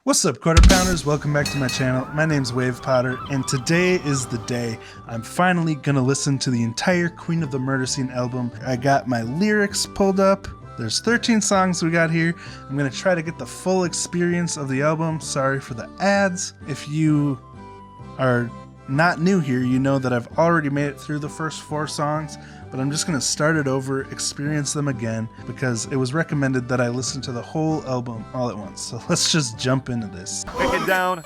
What's up, Quarter Pounders? Welcome back to my channel. My name's Wave Potter, and today is the day I'm finally gonna listen to the entire Queen of the Murder Scene album. I got my lyrics pulled up. There's 13 songs we got here. I'm gonna try to get the full experience of the album. Sorry for the ads. If you are not new here, you know that I've already made it through the first 4 songs, but I'm just gonna start it over, experience them again, because it was recommended that I listen to the whole album all at once. So let's just jump into this. Pick it down.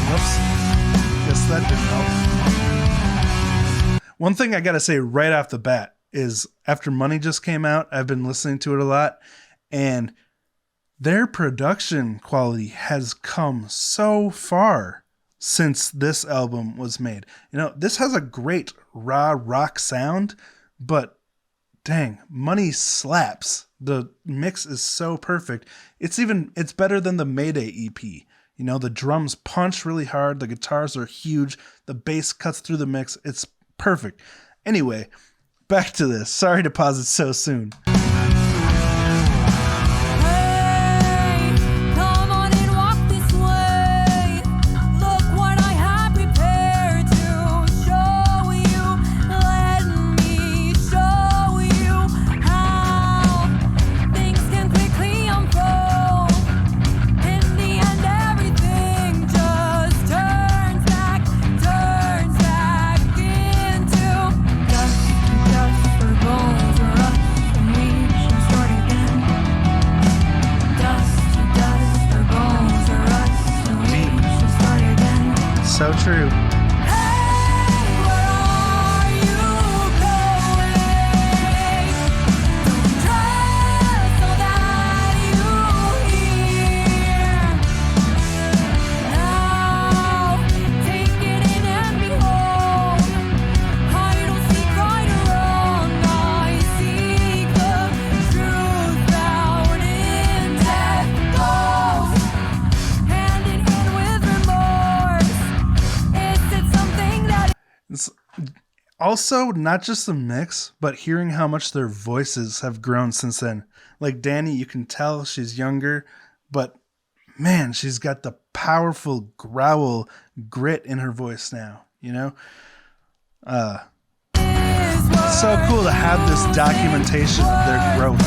Whoops. Guess that didn't help. One thing I gotta say right off the bat is after Money just came out, I've been listening to it a lot, and their production quality has come so far since this album was made. You know, this has a great raw rock sound, but dang, Money slaps. The mix is so perfect. It's better than the Mayday EP. You know, the drums punch really hard, the guitars are huge, the bass cuts through the mix. It's perfect. Anyway, back to this. Sorry to pause it so soon. So true. Also, not just the mix, but hearing how much their voices have grown since then. Like Danny, you can tell she's younger, but man, she's got the powerful growl grit in her voice now, you know? It's so cool to have this documentation of their growth.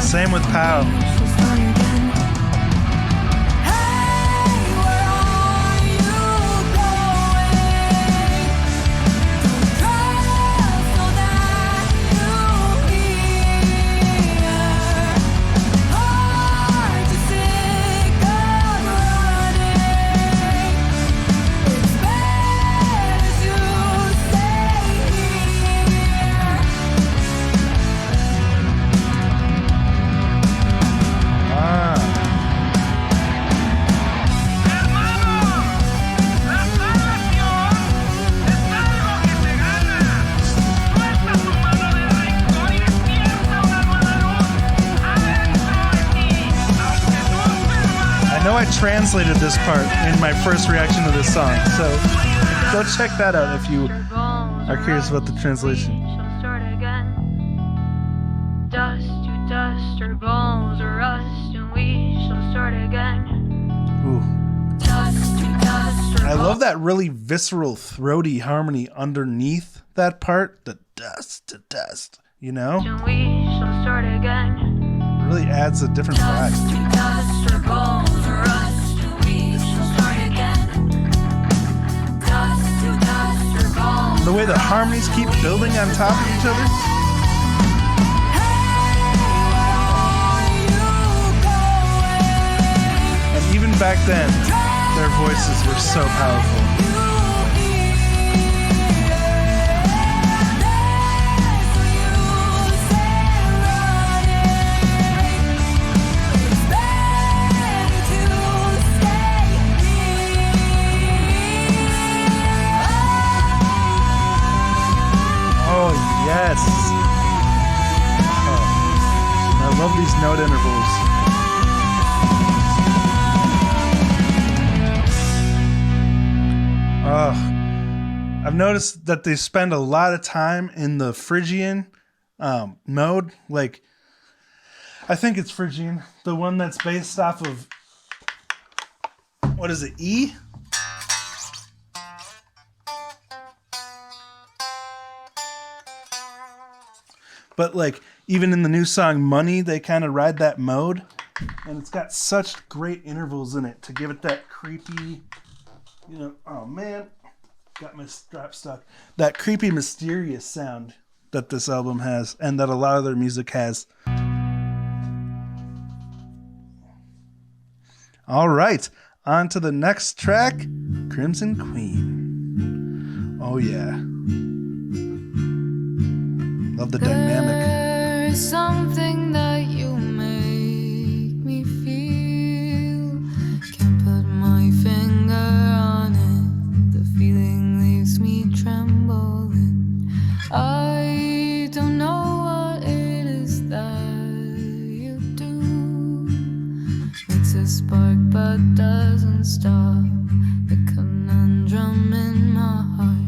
Same with Pow. I translated this part in my first reaction to this song, so go check that out if you are curious about the translation. Dust to dust, our bones are rust, and we shall start again. Ooh. Dust to dust, I love that really visceral, throaty harmony underneath that part. The dust to dust, you know? And we shall start again. Really adds a different vibe. Dust to dust, our bones are rust, and we shall start again. Dust to dust, our bones. The way the harmonies keep building on top of each other. And even back then, their voices were so powerful. Yes. Oh, I love these note intervals. Oh, I've noticed that they spend a lot of time in the Phrygian mode. Like, I think it's Phrygian, the one that's based off of, what is it, E? But like, even in the new song Money, they kind of ride that mode. And it's got such great intervals in it to give it that creepy, you know, oh man, got my strap stuck. That creepy, mysterious sound that this album has and that a lot of their music has. All right, on to the next track, Crimson Queen. Oh yeah. Love the dynamic. There's something that you make me feel. Can't put my finger on it. The feeling leaves me trembling. I don't know what it is that you do. Makes a spark but doesn't stop. The conundrum in my heart.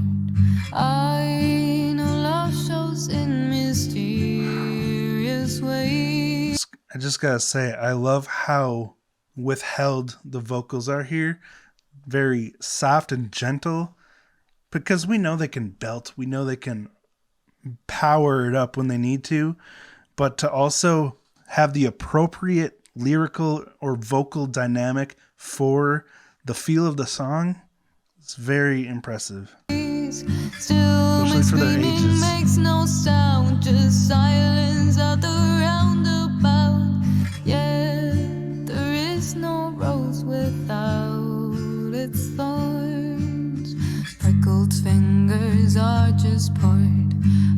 I know love shows in mysterious ways. I just gotta say, I love how withheld the vocals are here. Very soft and gentle. Because we know they can belt. We know they can power it up when they need to. But to also have the appropriate lyrical or vocal dynamic for the feel of the song, it's very impressive. Still Especially for their screaming ages. makes no sound, just silence at the roundabout. Yeah, there is no rose without its thorns. Prickled fingers are just part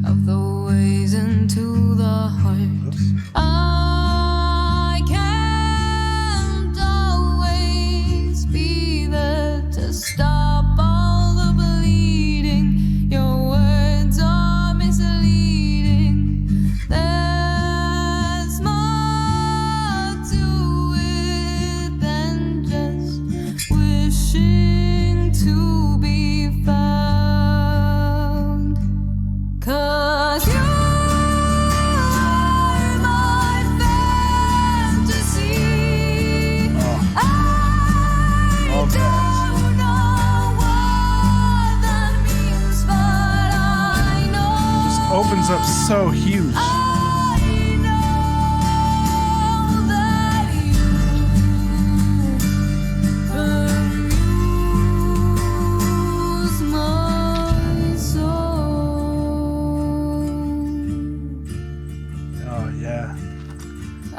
of the ways into the heart. I can't always be there to stop all the bleeding. Your words are misleading. There's more to it than just wishing to be found. 'Cause you are my fantasy. I Love that. don't know what that means, but I know. Just opens up so huge. I know that you amuse my soul. Oh yeah.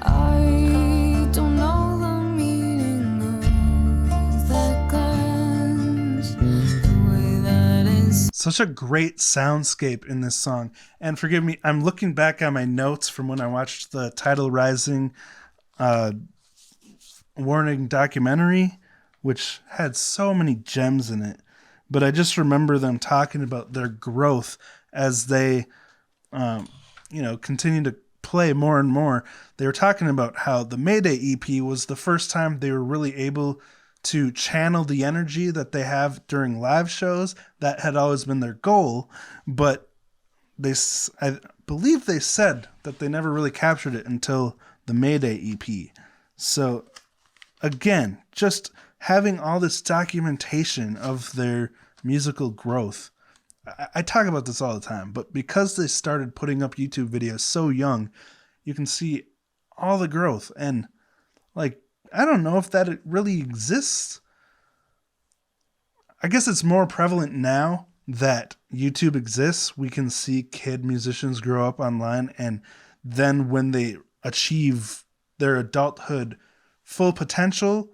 I don't know the meaning of that glance, the way that is. Such a great soundscape in this song. And forgive me, I'm looking back on my notes from when I watched the Tidal Rising Warning documentary, which had so many gems in it. But I just remember them talking about their growth as they, continue to play more and more. They were talking about how the Mayday EP was the first time they were really able to channel the energy that they have during live shows. That had always been their goal, but I believe they said that they never really captured it until the Mayday EP. So again, just having all this documentation of their musical growth. I talk about this all the time, but because they started putting up YouTube videos so young, you can see all the growth. And like, I don't know if that it really exists. I guess it's more prevalent now that YouTube exists. We can see kid musicians grow up online, and then when they achieve their adulthood full potential,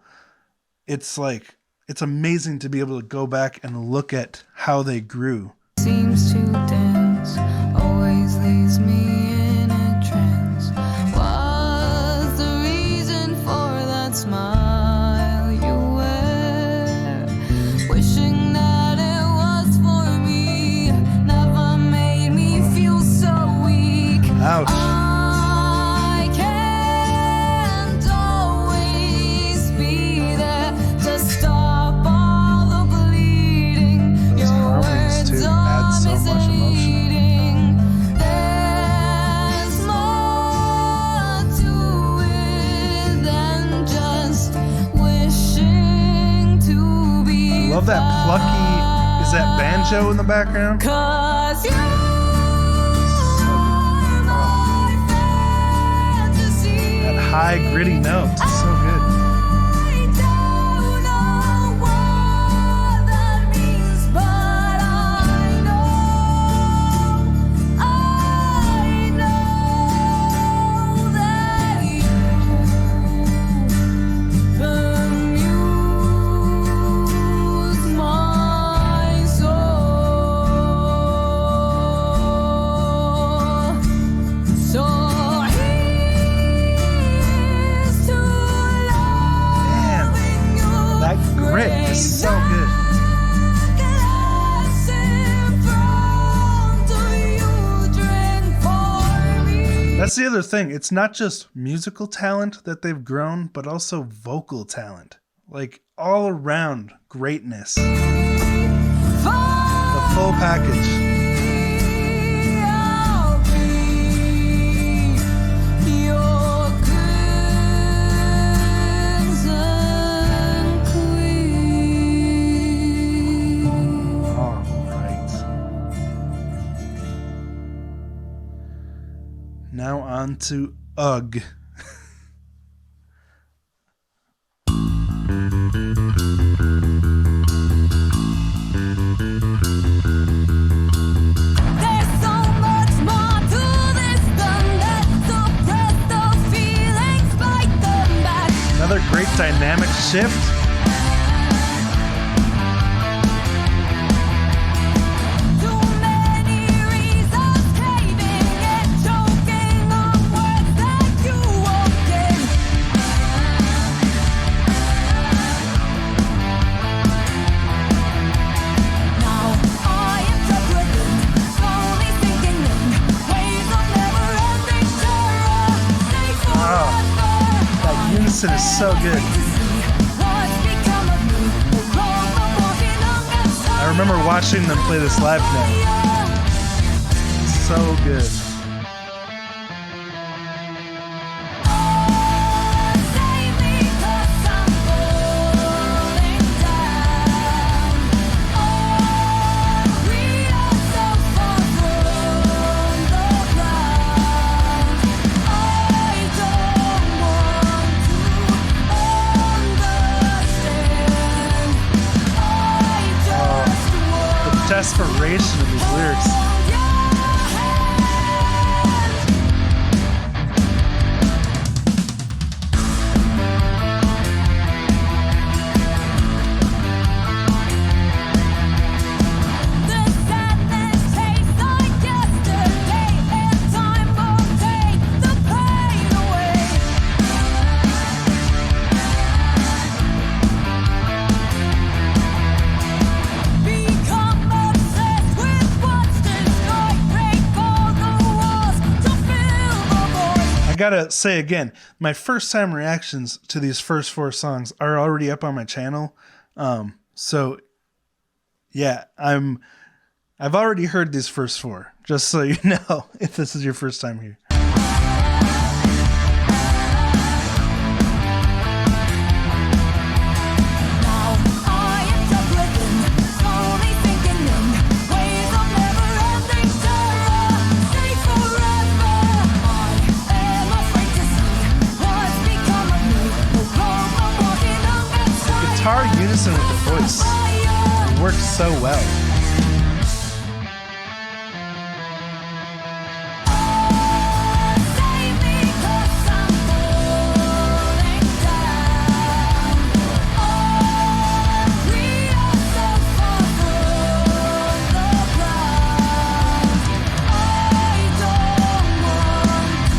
it's like, it's amazing to be able to go back and look at how they grew. Seems to dance, always leaves me in a trance. What's the reason for that smile you wear? Wishing that it was for me, never made me feel so banjo in the background. 'Cause you're my fantasy. That high, gritty note. It's so good. I don't know what that means, but I know that you amuse my soul. So here's to Man, loving you. that grit is so good. Glass in front of you, drink for me. That's the other thing. It's not just musical talent that they've grown, but also vocal talent. Like all around greatness. The full package. I'll be your crimson queen. All right. Now on to Ugh. There's so much more to this than that. Suppress the feelings, fight them back. Another great dynamic shift. Too many reasons caving and choking on words that you won't get. Now I interpret them, slowly sinking in waves of never-ending terror. Stay forever. That unison is so good. What's become of me? The road I'm walking on gets I remember watching them play this live now. So good. Save me 'cause I'm falling down. We are so far from the ground. I don't want to understand. I just The want desperation of these lyrics. your hand. The sadness tastes like yesterday, and time won't take the pain away. Become obsessed with what's destroyed, break all the walls to fill the void. I gotta say again, my first time reactions to these first four songs are already up on my channel. So yeah, I've already heard these first four, just so you know, if this is your first time here. Now I interpret them, slowly sinking in waves of never-ending terror. Stay forever. I am afraid to see what's become of me. The road I'm walking on gets Guitar unison with the voice. higher. It works so well. Save me 'cause I'm falling down. We are so far from the ground. I don't want to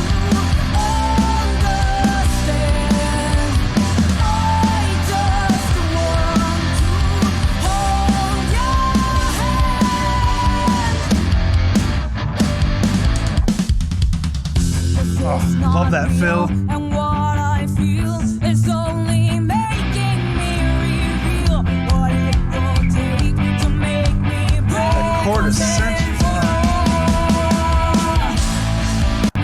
understand. I just want to hold your hand. Oh, love that fill. And what I feel is only making me reveal what it will take to make me break. That chord is sensual.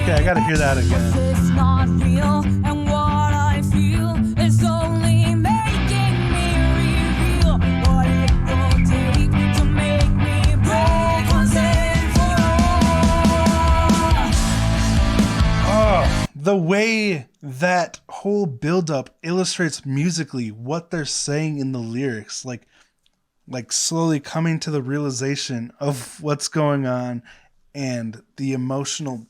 Okay, I gotta hear that again. It's not real, and what I feel is only making me reveal what it will take to make me the way that whole buildup illustrates musically what they're saying in the lyrics, like slowly coming to the realization of what's going on and the emotional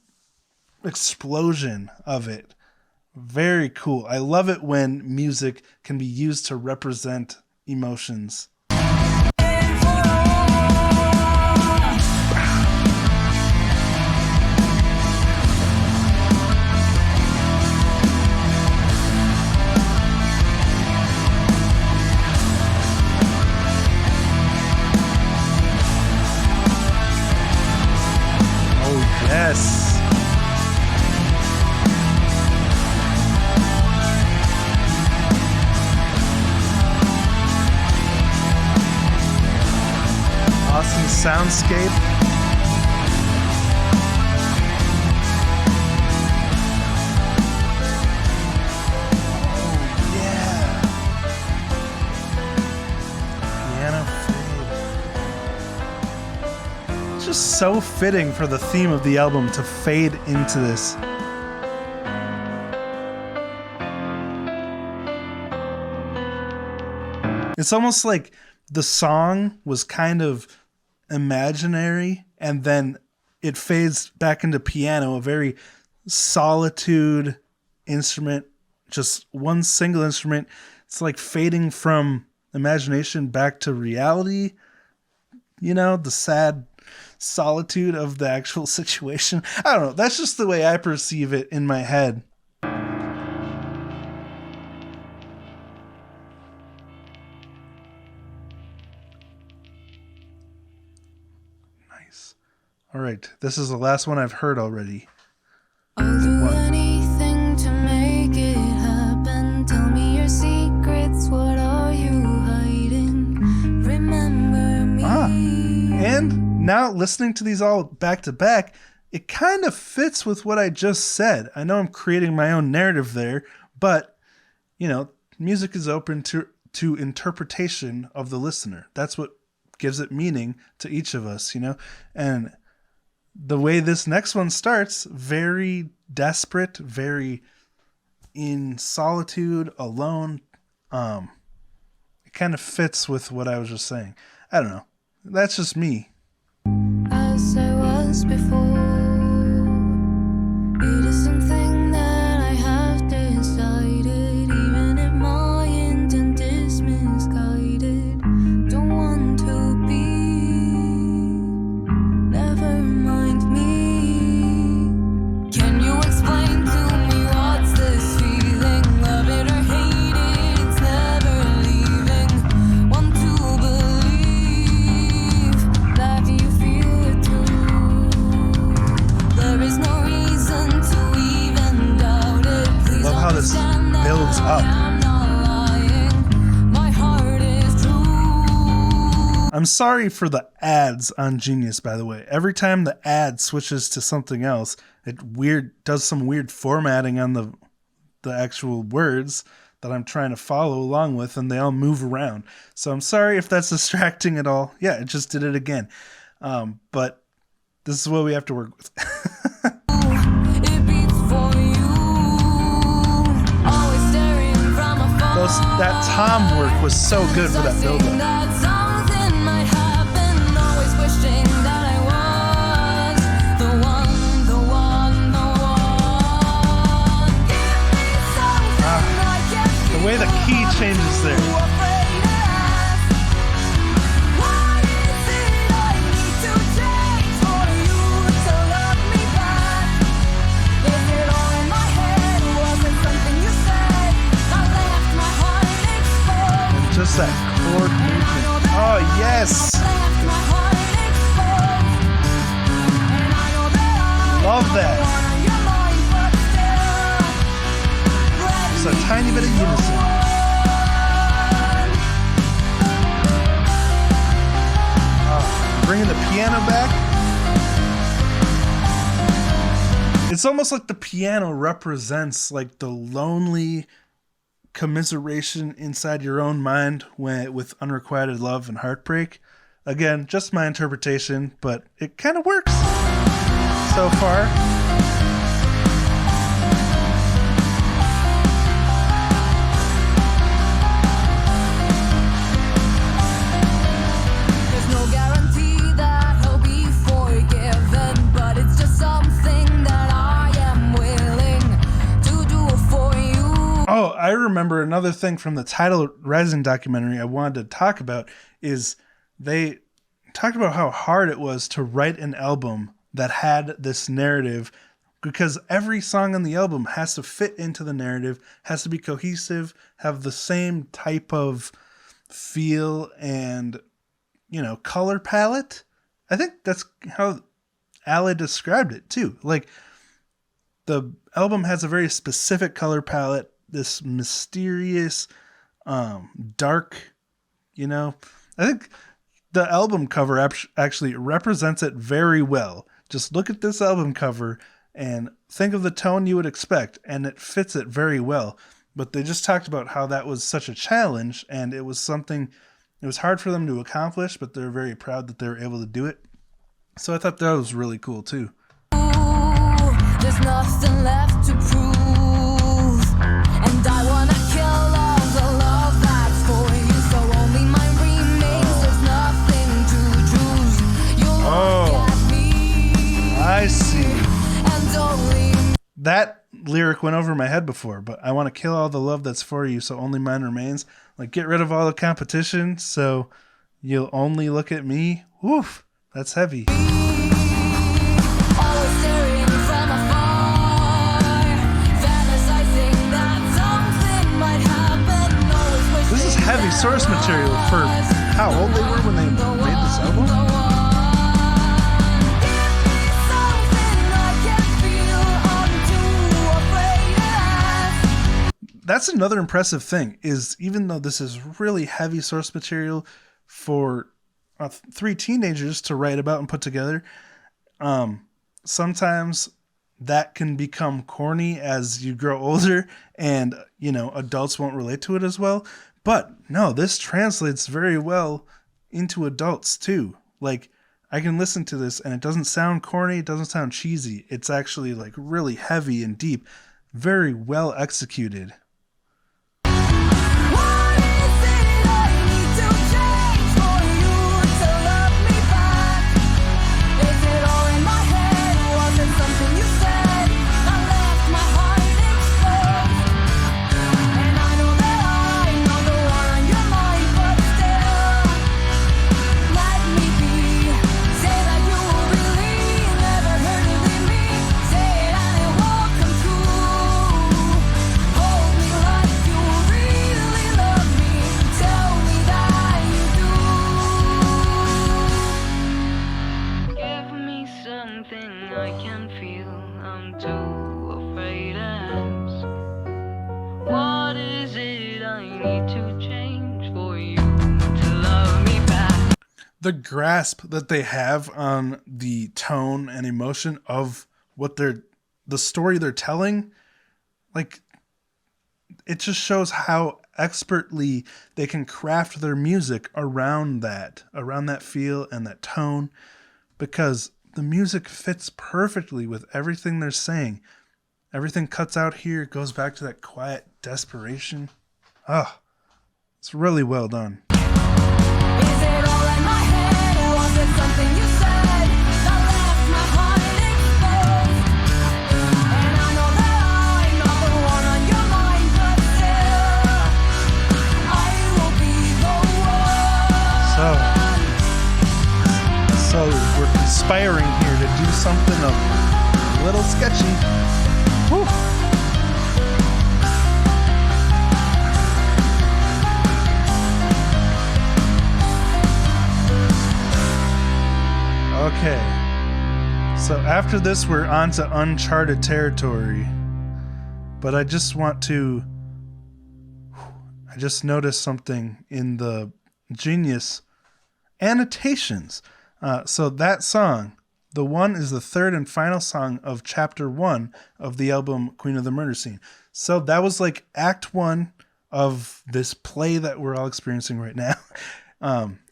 explosion of it. Very cool. I love it when music can be used to represent emotions. Yes. Awesome soundscape. Oh, yeah. Piano fade. It's just so fitting for the theme of the album to fade into this. It's almost like the song was kind of imaginary and then it fades back into piano, a very solitude instrument, just one single instrument. It's like fading from imagination back to reality, you know, the sad solitude of the actual situation. I don't know, that's just the way I perceive it in my head. All right, this is the last one I've heard already. I'll do anything to make it happen. Tell me your secrets. What are you hiding? Remember me. And now listening to these all back to back, it kind of fits with what I just said. I know I'm creating my own narrative there, but you know, music is open to interpretation of the listener. That's what gives it meaning to each of us, you know? And the way this next one starts, very desperate, very in solitude, alone. It kind of fits with what I was just saying. I don't know. That's just me. As I was before, it is something that I have decided, even if my intent is misguided. Don't want to be, never mind me. Can you explain to me what's this feeling? Love it or hate it, it's never leaving. Want to believe that you feel it too. There is no reason to even doubt it. Please Love how this understand that builds up. I'm not lying. My heart is true. I'm sorry for the ads on Genius, by the way. Every time the ad switches to something else, it does some weird formatting on the actual words that I'm trying to follow along with, and they all move around. So I'm sorry if that's distracting at all. Yeah, it just did it again. But this is what we have to work with. It beats for you. Always staring from afar. That tom work was so good for that Suspecting build-up. that something might happen. Always wishing that I was the one, the one, the one. Give me something I can The way the key changes there. feel. Afraid to ask. What is it I need to change for you to love me back? Is it all in my head? Was it something you said? I left my heart exposed. Just that chord movement. Oh, yes. Left my heart exposed. And I know that I Love that. on your mind, but still. Just a tiny bit of unison. Bringing the piano back. It's almost like the piano represents like the lonely commiseration inside your own mind with unrequited love and heartbreak. Again, just my interpretation, but it kind of works so far. remember another thing from the Tidal Rising documentary I wanted to talk about is they talked about how hard it was to write an album that had this narrative, because every song on the album has to fit into the narrative, has to be cohesive, have the same type of feel and, color palette. I think that's how Ali described it too. Like, the album has a very specific color palette, this mysterious, dark, I think the album cover actually represents it very well. Just look at this album cover and think of the tone you would expect, and it fits it very well. But they just talked about how that was such a challenge, and it was hard for them to accomplish, but they're very proud that they were able to do it. So I thought that was really cool too. There's nothing left to prove, and I wanna kill all the love that's for you, so only mine remains. There's nothing to choose. You'll look at me, I see. and only That lyric went over my head before, but I want to kill all the love that's for you, so only mine remains. Like, get rid of all the competition, so you'll only look at me. Woof, that's heavy. always staring from afar, fantasizing that something might happen. Always This is wishing heavy that source material for how old they were when they made this album. Give me something I can feel. I'm too afraid to ask. That's another impressive thing, is even though this is really heavy source material for three teenagers to write about and put together, sometimes that can become corny as you grow older, and adults won't relate to it as well. But no, this translates very well into adults too. Like, I can listen to this and it doesn't sound corny, it doesn't sound cheesy. It's actually like really heavy and deep, very well executed. What is it I need to change for you to love me back? Is it all in my head? Was it something you said that left my heart exposed? And I know that I'm not the one on your mind, but still, let me be. Say that you will believe, never heard it in me. Say it and it will come true. Hold me like you really love me. Tell me that you do. Give me something I can feel. I'm too afraid to ask. What is it I need to change for you to love me back? The grasp that they have on the tone and emotion of the story they're telling, like, it just shows how expertly they can craft their music around that feel and that tone, because the music fits perfectly with everything they're saying. Everything cuts out here, goes back to that quiet desperation. It's really well done. Is it all in my head? Was it something you said that left my heart exposed? And I know that I'm not the one on your mind, but still, I will be the one. So we're conspiring here to do something a little sketchy. Whew. Okay. So after this, we're on to uncharted territory. But I just noticed something in the Genius annotations. So that song, The One, is the third and final song of chapter 1 of the album Queen of the Murder Scene. So that was like act 1 of this play that we're all experiencing right now.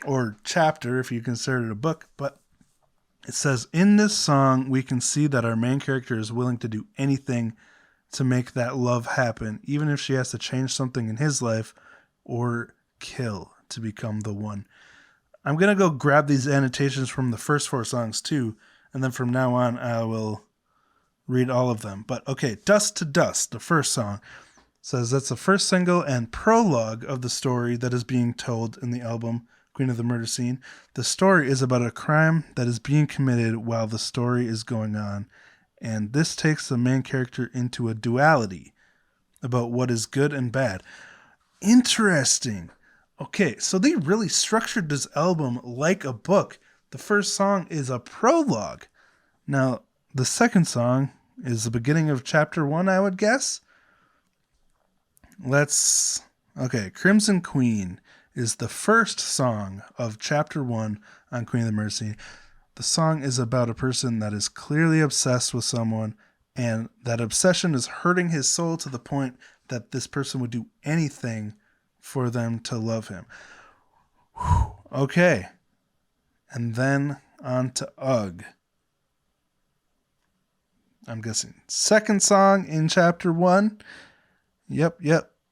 Or chapter if you consider it a book. But it says, in this song, we can see that our main character is willing to do anything to make that love happen, even if she has to change something in his life or kill to become the one. I'm going to go grab these annotations from the first 4 songs too, and then from now on I will read all of them. But okay, Dust to Dust, the first song. says that's the first single and prologue of the story that is being told in the album Queen of the Murder Scene. The story is about a crime that is being committed while the story is going on, and this takes the main character into a duality about what is good and bad. Interesting. Okay, so they really structured this album like a book. The first song is a prologue. Now, the second song is the beginning of chapter 1, I would guess. Okay, Crimson Queen is the first song of chapter 1 on Queen of the Murder Scene. The song is about a person that is clearly obsessed with someone, and that obsession is hurting his soul to the point that this person would do anything for them to love him. Whew. Okay. And then on to Ugh. I'm guessing second song in chapter 1. Yep.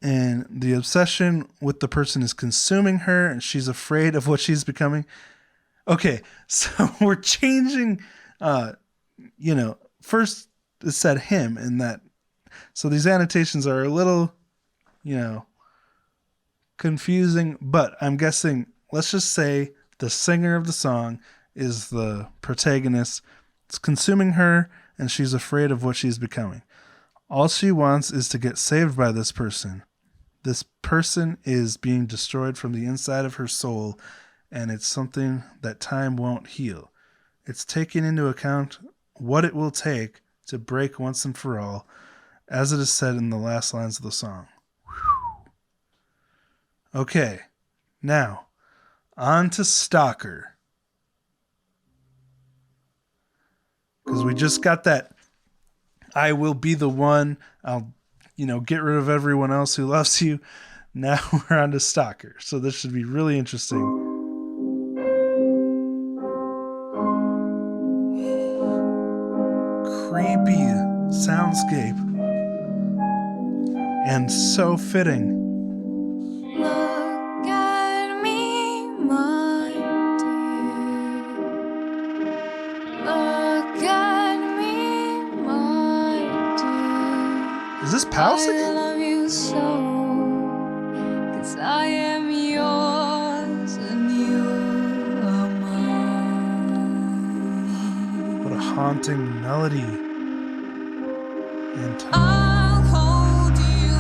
And the obsession with the person is consuming her, and she's afraid of what she's becoming. Okay, so we're changing, first it said him in that. So these annotations are a little, confusing, but I'm guessing, let's just say the singer of the song is the protagonist. It's consuming her, and she's afraid of what she's becoming. All she wants is to get saved by this person. This person is being destroyed from the inside of her soul, and it's something that time won't heal. It's taking into account what it will take to break once and for all, as it is said in the last lines of the song. Whew. Okay, now, on to Stalker. Because we just got that I will be the one, I'll, get rid of everyone else who loves you. Now we're on to Stalker. So this should be really interesting. Creepy soundscape. And so fitting. Look at me, my dear. Look at me, my dear. Is this Pal I singing? love you so, 'cause I am yours and you are mine. What a haunting melody. And tone. I'll hold you,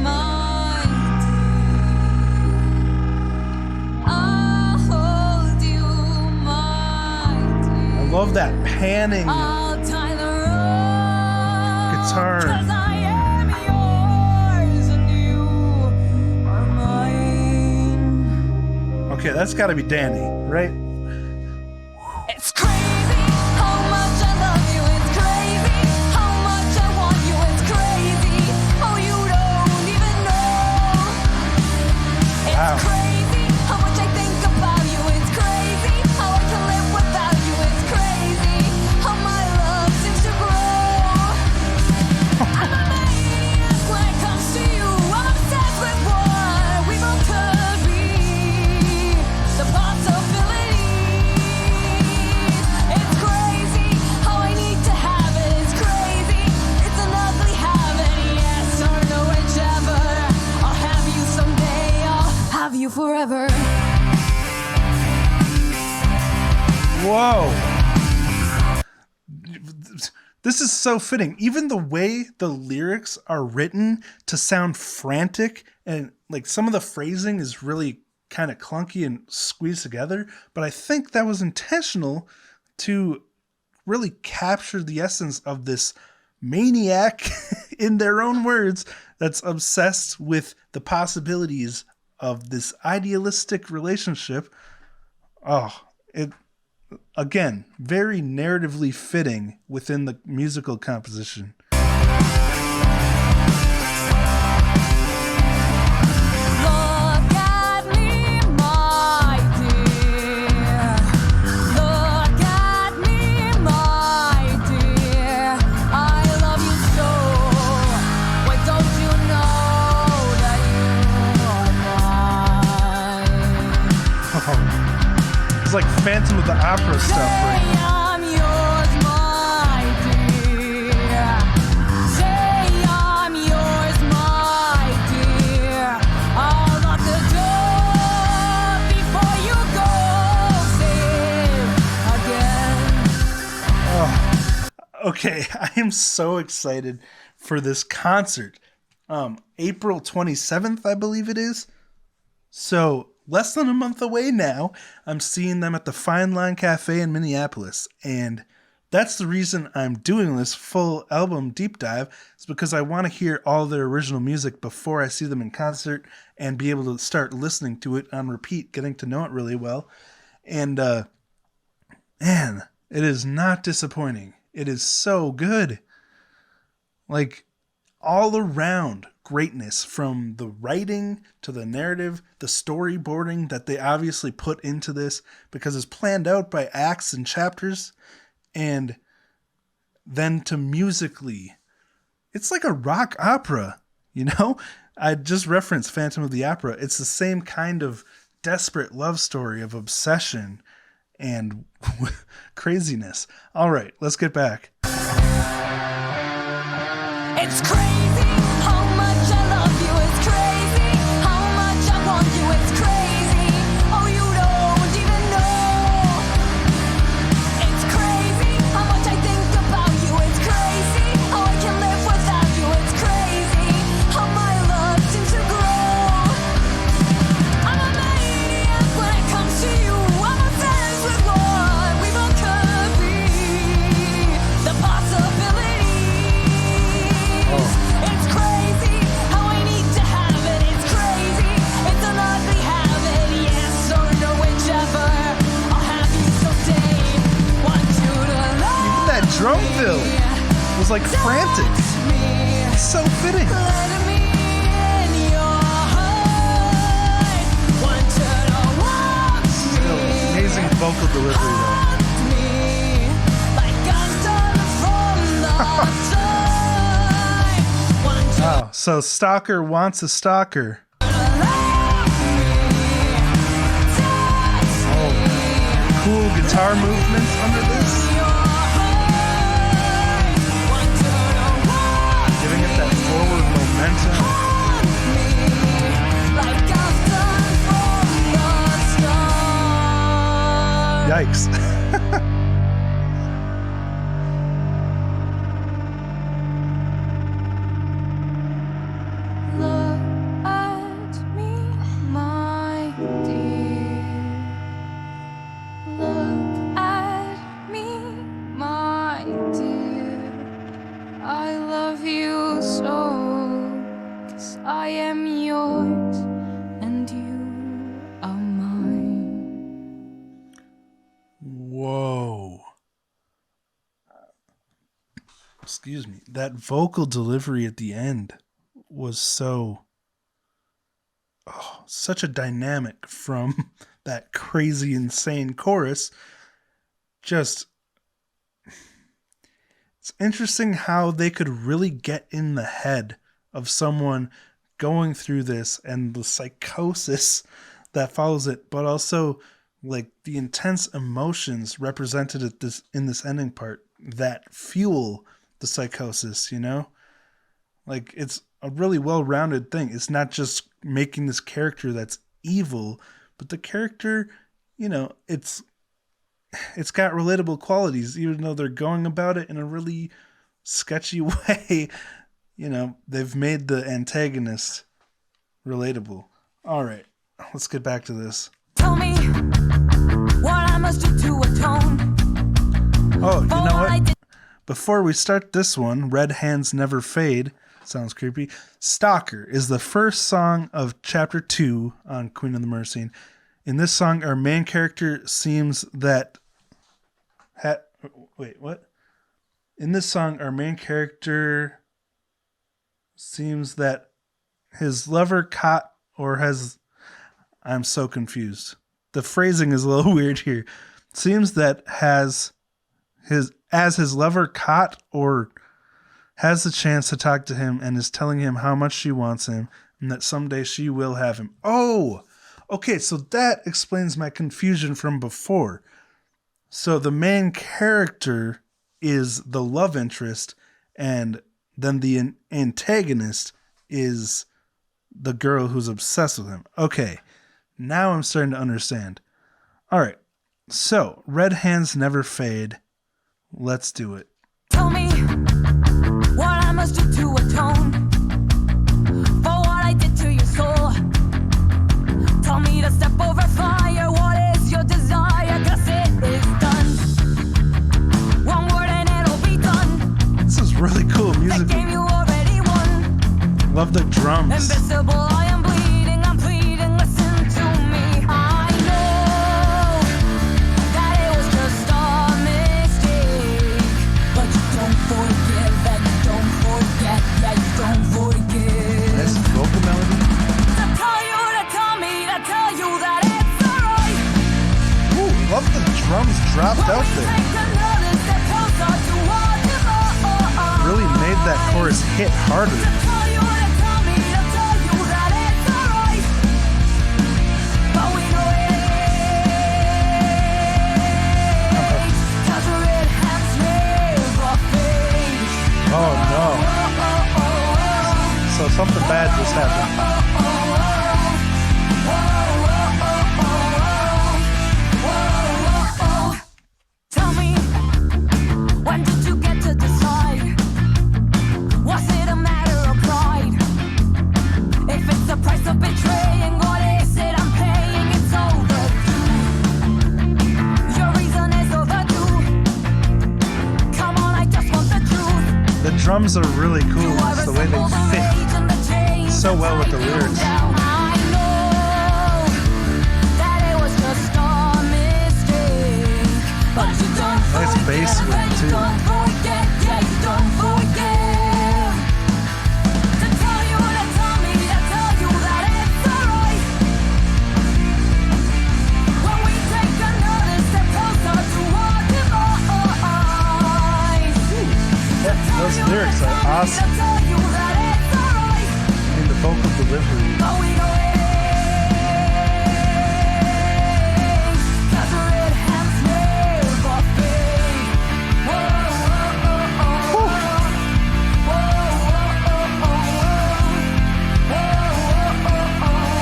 my dear. I'll hold you, my dear. I love that panning I'll tie the rope, guitar. 'cause I am yours and you are mine. Okay, that's got to be Danny, right? It's crazy how much I love you. It's crazy how much I want you. It's crazy how you don't even know. It's Wow. crazy how much I think about you. It's crazy how I can live without you. It's crazy how my love seems to grow. I'm a maniac when it comes to you. I'm obsessed with what we both could be. The possibilities. It's crazy how I need to have it. It's crazy. It's an ugly habit. Yes or no, whichever. I'll have you someday. I'll have you forever. Whoa. This is so fitting. Even the way the lyrics are written to sound frantic, and like some of the phrasing is really kind of clunky and squeezed together, but I think that was intentional to really capture the essence of this maniac, in their own words, that's obsessed with the possibilities of this idealistic relationship. Oh, it again, very narratively fitting within the musical composition. Look at me, my dear. Look at me, my dear. I love you so. Why don't you know that you are mine? It's like Phantom of the Opera stuff, right? Say I'm yours, my dear. Say I'm yours, my Okay, I am so excited for this concert. April 27th, I believe it is. So, less than a month away now, I'm seeing them at the Fine Line Cafe in Minneapolis. And that's the reason I'm doing this full album deep dive, is because I want to hear all their original music before I see them in concert and be able to start listening to it on repeat, getting to know it really well. And, man, it is not disappointing. It is so good. Like, all around greatness, from the writing to the narrative, the storyboarding that they obviously put into this because it's planned out by acts and chapters, and then to musically, it's like a rock opera, you know? I just referenced Phantom of the Opera. It's the same kind of desperate love story of obsession and craziness. All right, let's get back. It's crazy how much I love you. It's crazy how much I want you. It's crazy. Oh, you don't even know. It's crazy how much I think about you. It's crazy how I can live without you. It's crazy how my love seems to grow. I'm a maniac when it comes to you. I'm obsessed with what we both could be. The possibility. It's crazy how I need to have it. It's crazy. It's an ugly habit. Yes or no, whichever. I'll have you someday. Want you to love Even that drum fill was like frantic. me. It's so fitting. Let me in your heart. Want you to watch Still, me. amazing vocal delivery though. Haunt me like I've done from the time. Want you Wow, so Stalker wants a stalker. Cool guitar movements under this. Giving it that forward momentum. Yikes. Look at me, my dear. Look at me, my dear. I love you so, 'cause I am yours and you are mine. Whoa. Excuse me. That vocal delivery at the end was such a dynamic from that crazy, insane chorus. Just, it's interesting how they could really get in the head of someone going through this and the psychosis that follows it, but also like the intense emotions represented at this in this ending part that fuel the psychosis, you know? Like, it's a really well-rounded thing. It's not just making this character that's evil, but the character, you know, it's got relatable qualities, even though they're going about it in a really sketchy way. You know, they've made the antagonist relatable. All right, let's get back to this. Tell me what I must do to atone. Oh, you For know what I what? did. Before we start this one, Red Hands Never Fade, sounds creepy. Stalker is the first song of chapter 2 on Queen of the Murder Scene. In this song, our main character seems that... Wait, what? In this song, our main character seems that his lover caught or has... I'm so confused. The phrasing is a little weird here. Seems that his lover caught or has the chance to talk to him and is telling him how much she wants him and that someday she will have him. Oh, okay, so that explains my confusion from before. So the main character is the love interest, and then the antagonist is the girl who's obsessed with him. Okay, now I'm starting to understand. All right, so Red Hands Never Fade Let's do it. Tell me what I must do to atone for what I did to your soul. Tell me to step over fire. What is your desire? 'Cause it is done. One word and it'll be done. This is really cool The music. game you already won. Love the drums. Invisible, I am bleeding. I'm pleading. Listen to me. I know that it was just a mistake, but you don't forgive and you don't forget. Yeah, you don't forgive. Nice vocal melody. To tell you, to tell me, to tell you that it's alright. Ooh, love the drums dropped out there. Take another step closer to what you are. Really made that chorus hit harder. To tell you, to tell me, to tell you that it's alright. But we know it ain't. 'Cause red hands never fade. Oh no. So something bad just happened. Tell me, when did you get to decide? Was it a matter of pride? If it's the price of betraying, what is it I'm paying? It's overdue. Your reason is overdue. Come on, I just want the truth. The drums are really cool. You are It's the way they a symbol, the fit rage and the change so well with the that's lyrics. down. I know that it was just a mistake, but you don't Nice forgive bass and with, you too. don't forget, yeah, you don't forgive. To tell you, to tell me, to tell you that it's alright. When we take another step closer to what divine. Those lyrics are awesome. To tell you that it's alright. I mean, the vocal delivery. But we know it ain't. 'Cause red hands never fade. Whoa, whoa, oh, oh, oh. Whoa, whoa, oh, oh, oh. Whoa, whoa, oh, oh, oh.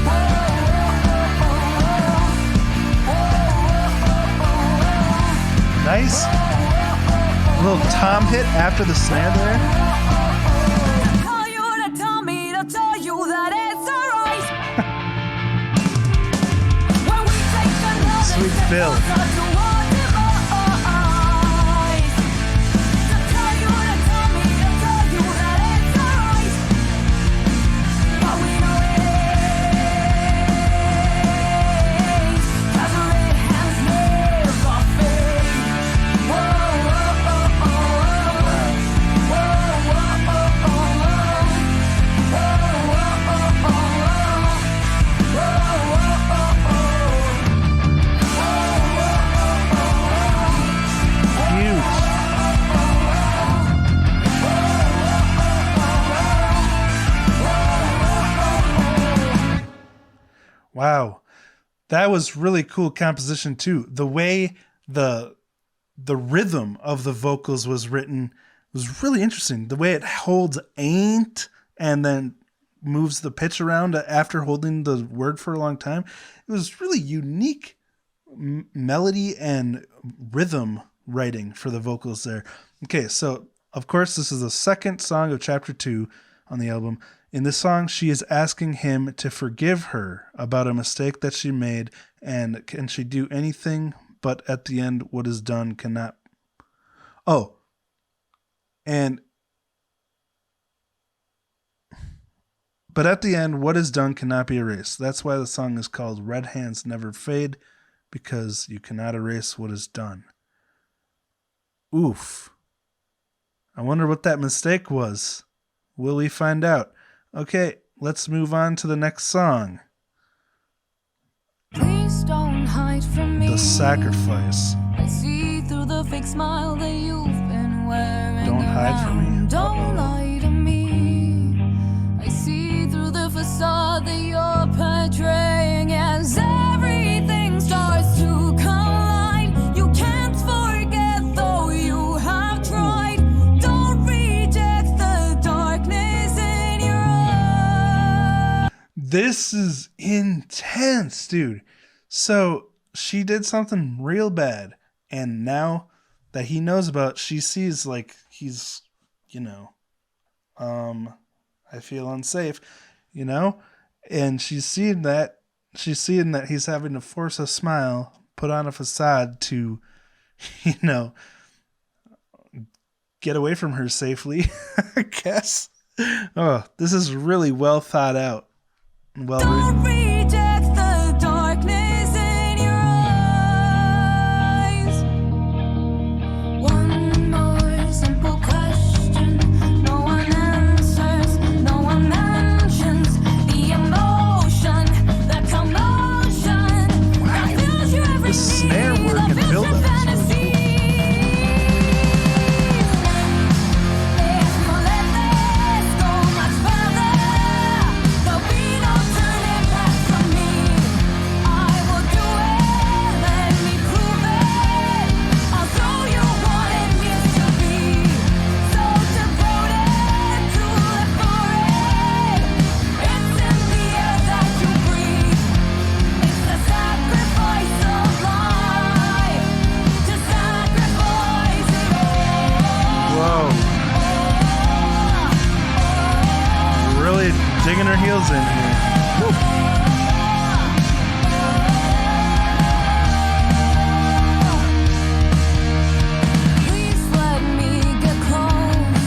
Whoa, whoa, oh, oh. Nice little tom hit after the snare there. Tell you to tell me to tell you that it's alright. When we take another Sweet step Bill. closer to what divine. To tell you to tell me to tell you that it's alright. But we know it ain't. 'Cause red hands never fade. Whoa, whoa, oh, oh, oh. Whoa, whoa, oh, oh, oh. Whoa, whoa, oh, oh, oh. Whoa, whoa, oh, oh. Huge. Wow. That was really cool composition too. The way the rhythm of the vocals was written was really interesting. The way it holds ain't and then moves the pitch around after holding the word for a long time. It was really unique melody and rhythm writing for the vocals there. Okay, so of course this is the second song of chapter 2 on the album. In this song, she is asking him to forgive her about a mistake that she made, and can she do anything but at the end what is done cannot. Oh, and but at the end what is done cannot be erased. That's why the song is called Red Hands Never Fade, because you cannot erase what is done. Oof. I wonder what that mistake was. Will we find out? Okay, let's move on to the next song. Please don't hide from me. The Sacrifice. I see through the fake smile that you've been wearing. Don't hide from me. around. Don't Uh-oh. lie to me. I see through the facade that you're portraying as everything starts to collide. You can't forget though you have tried. Don't reject the darkness in your eyes. This is intense, dude. So she did something real bad, and now that he knows about, she sees like he's, I feel unsafe, and she's seeing that he's having to force a smile, put on a facade to, you know, get away from her safely, I guess. Oh, this is really well thought out and well Don't written. reject the darkness in your eyes. One more simple question. No one answers, no one mentions the emotion, the commotion that fills your every The snare need, work that and fills your build-up is really fantasy. If you let this go much further, there'll be no turning back from me. I will do it, let me prove it. I'll show you what it means to be so devoted to live for it. It's in the air that you breathe. It's the sacrifice of life to sacrifice it all. Whoa, really digging her heels in here. Please let me get close.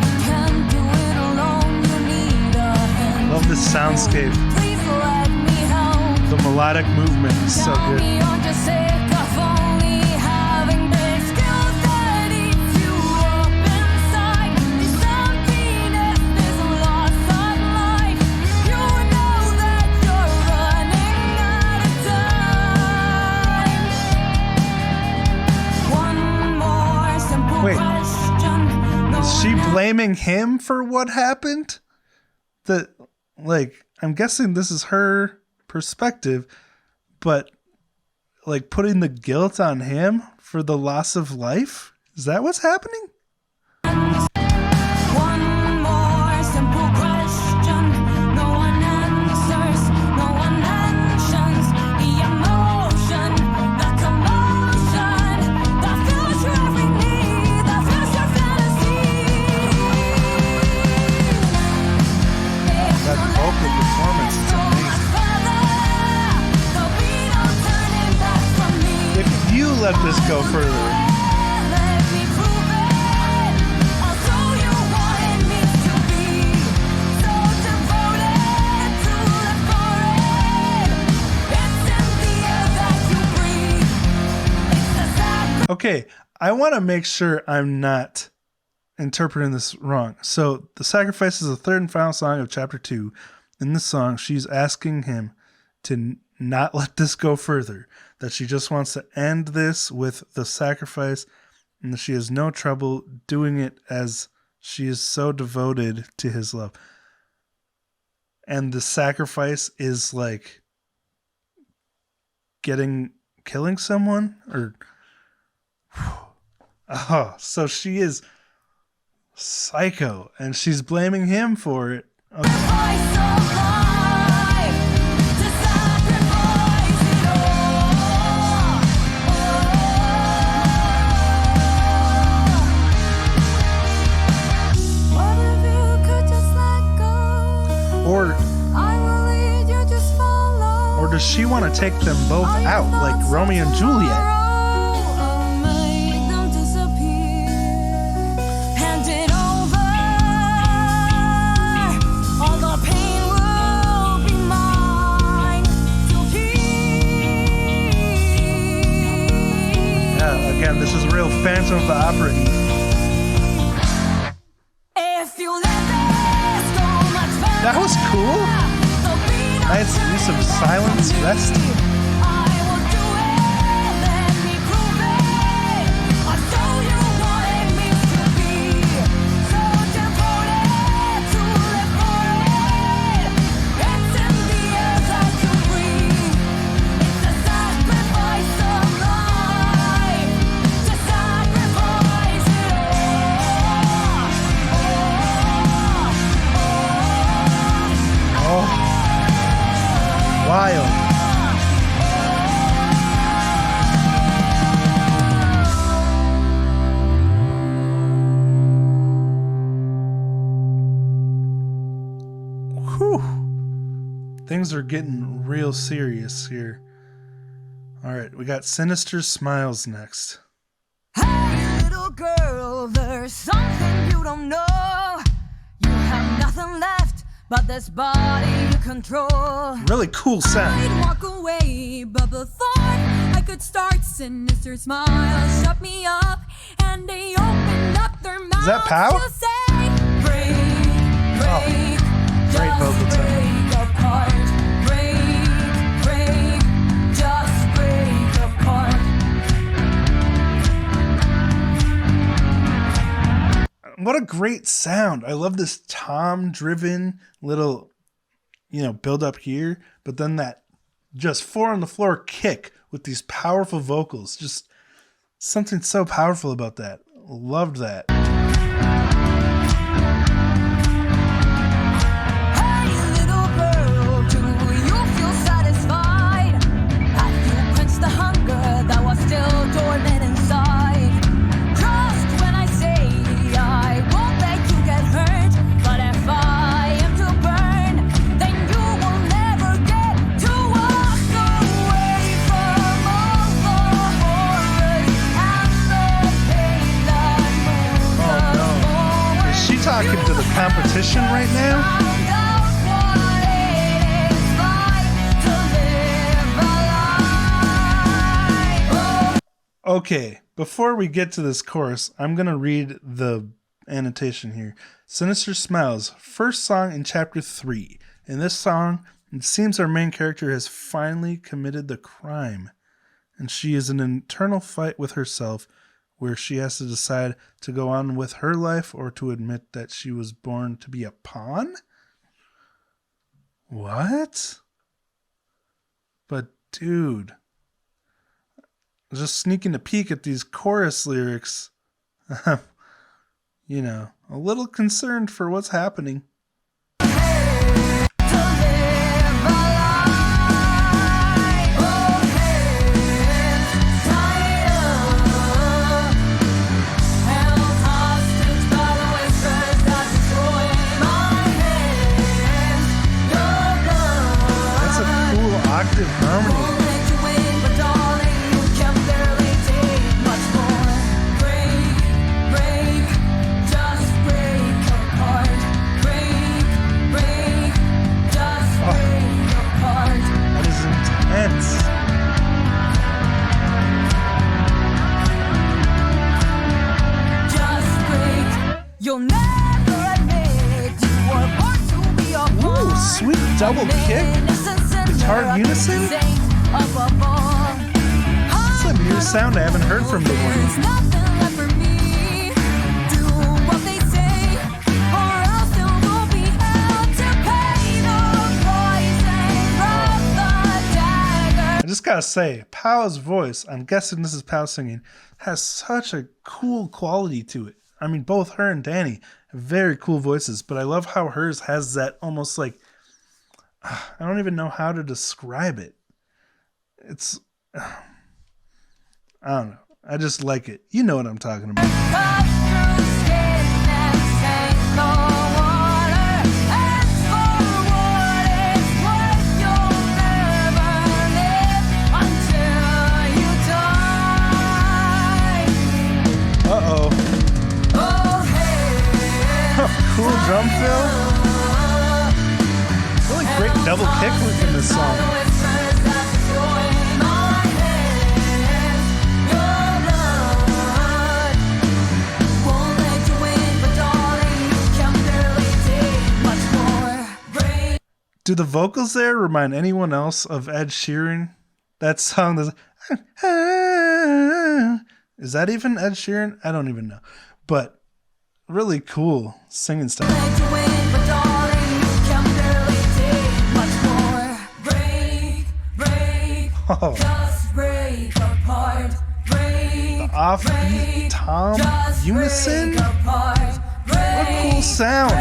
You can't do it alone. You need a hand. Love this soundscape. Please let me help. The melodic movement is so Tell good. me you're just sick of only having big skills that eat you up inside. This emptiness, this loss of life. You know that you're running out of time. One more simple Wait, question. No Is she one blaming him for what happened? I'm guessing this is her perspective, but like putting the guilt on him for the loss of life? Is that what's happening? One more simple question. No one answers, no one mentions the emotion, the commotion that fills your every need, that fills your fantasy. That vocal performance is amazing. There'll be no turning back from me. If you let this go further, Let me prove it. I'll show you what it means to be so devoted to live for it. It's in the air that you breathe. It's the sacrifice. okay, I want to make sure I'm not interpreting this wrong. So, The Sacrifice is the third and final song of chapter 2. In this song, she's asking him to not let this go further, that she just wants to end this with the sacrifice, and that she has no trouble doing it as she is so devoted to his love. And the sacrifice is like killing someone, or oh, so she is psycho and she's blaming him for it. Okay. Sacrifice of life to sacrifice it all. What if you could just let go? Or I will lead you, just follow. or does she want to take them both out like Romeo and Juliet? I'll make them disappear. Hand it over. All the pain will be mine to keep. Yeah, again, this is real Phantom of the Opera. If you let this go much further, That was cool. there'll be no Nice use of silence, rest. I will do it, let me prove it. I'll show you what it means to be so devoted to live for it. It's in the air that you breathe. It's the sacrifice of life to sacrifice it all. Oh, wild. things are getting real serious here. All right, we got Sinister Smiles next. Hey, little girl, there's something you don't know. You have nothing left but this body you control. Really cool sound. I'd walk away, but the thought I could start sinister smiles shut me up, and they opened up their mouths. Is that Pow? To say, break, break, great just vocal tone. break apart. Break, break, just break apart. What a great sound. I love this tom-driven little, build up here, but then that just 4 on the floor kick with these powerful vocals. Just something so powerful about that. Loved that. Hey, little girl, do you feel satisfied? Have you quenched the hunger that was still dormant inside? Trust when I say I won't let you get hurt, but if I am to burn, then you will never get to walk away from all the horrors and the pain that moves us forward. Is she talking to the competition right now? Found out what it is like to live a lie. Okay, before we get to this chorus, I'm going to read the annotation here. Sinister Smiles, first song in chapter 3. In this song, it seems our main character has finally committed the crime, and she is in an internal fight with herself where she has to decide to go on with her life or to admit that she was born to be a pawn? What? But dude, just sneaking a peek at these chorus lyrics, a little concerned for what's happening. That's a cool octave harmony. That is intense. You'll never admit you were born to be a Ooh, pawn. sweet double kick. Guitar unison? This It's a new sound I haven't heard from the one. There's nothing left for me. Do what they say, or else you will be held to pay the poison from the dagger. I just gotta say, Pow's voice, I'm guessing this is Pow singing, has such a cool quality to it. I mean, both her and Danny have very cool voices, but I love how hers has that almost like, I don't even know how to describe it. It's, I don't know. I just like it. You know what I'm talking about. Cut through skin and sink the water. As for what it's worth, you'll never live until you die. Uh-oh. Oh, hey. Cool drum fill. Really great double kick work in this song. Do the vocals there remind anyone else of Ed Sheeran? That song that's is that even Ed Sheeran? I don't even know. But really cool singing style. Oh. The offbeat tom unison. What a cool sound.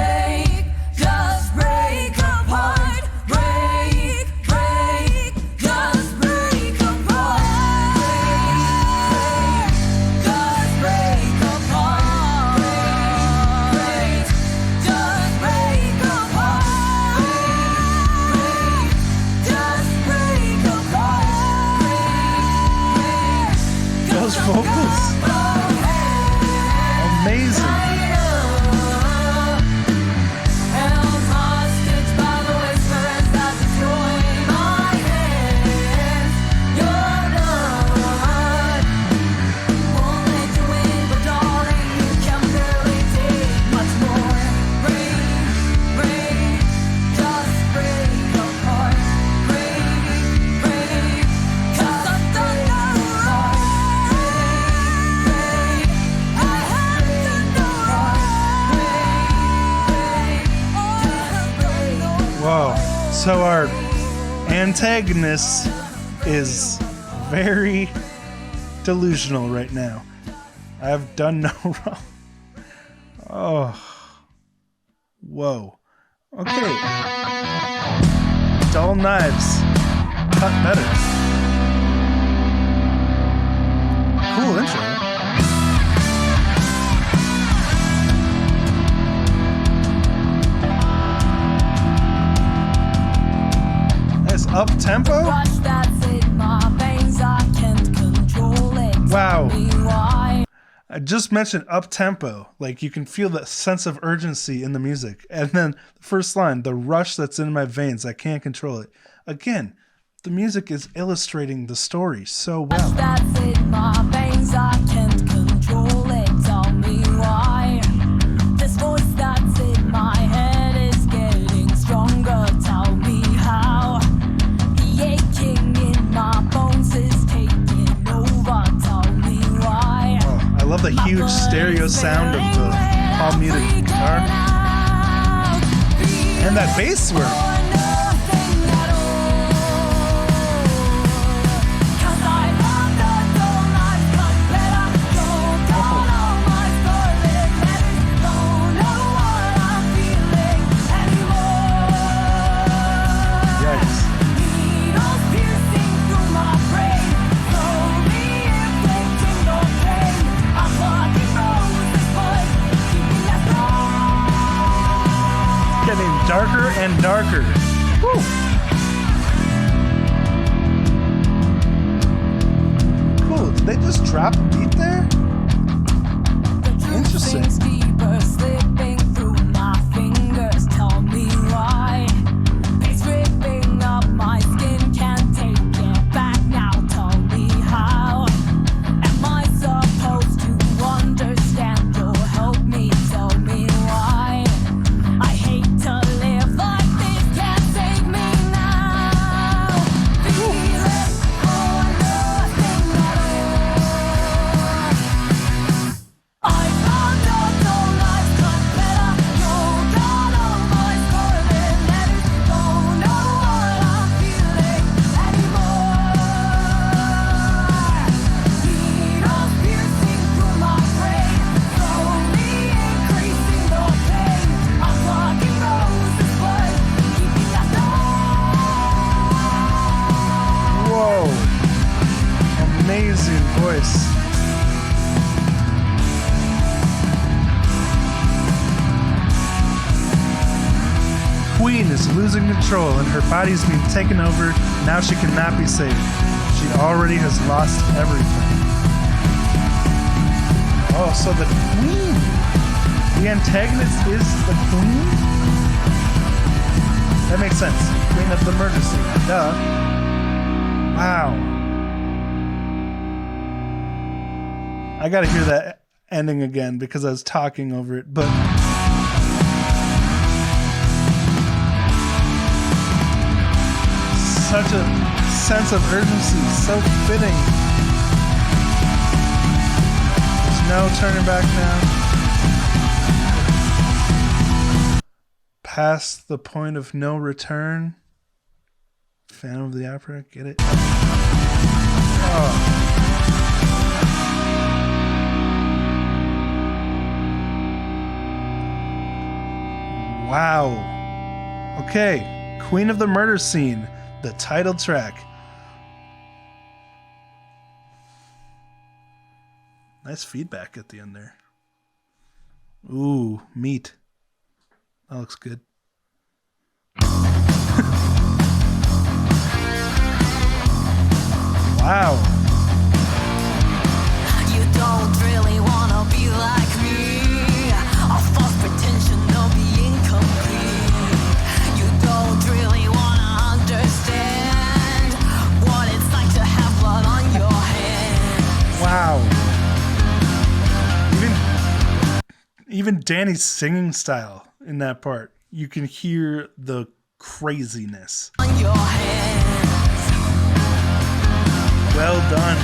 Just break apart. Break, break, just break apart. Just break apart. Break, just break apart. those vocals. Amazing. Whoa. So our antagonist is very delusional right now. I have done no wrong. Oh. Whoa. Okay. Dull knives cut better. Cool intro. Up tempo? Wow. I just mentioned up tempo. Like you can feel that sense of urgency in the music. And then the first line, the rush that's in my veins, I can't control it. Again, the music is illustrating the story so well. That's in my veins, I can't control it. Tell me why. This voice that's in my head is getting stronger. Tell me how. I love the huge stereo sound of the palm muted guitar. And that bass work. Darker and darker. Woo. Cool. Did they just drop a beat there? Interesting. Slipping through my fingers. Tell me why. It's ripping up my skin. Can't take it back now. Tell me how. Am I supposed to understand? You'll help me. Tell me why. I hate to live like this, can't save me now. Feeling for nothing at all. I found out all life's got better. You got all my scarlet letters. Don't know what I'm feeling anymore. Needles piercing through my brain, slowly increasing the pain. I'm blocking roses, but keeping that door. Whoa. Amazing voice. Queen is losing control and her body's being taken over. Now she cannot be saved. She already has lost everything. Oh, so the queen. The antagonist is the queen? That makes sense. Queen of the murder scene. Duh. Wow. I gotta hear that ending again because I was talking over it, but such a sense of urgency, so fitting. There's no turning back now. Past the point of no return. Phantom of the Opera, get it? Oh. Wow. Okay, Queen of the Murder Scene, the title track. Nice feedback at the end there. Ooh, meat. That looks good. Wow. Wow. Even Danny's singing style in that part, you can hear the craziness. On your hands. Well done.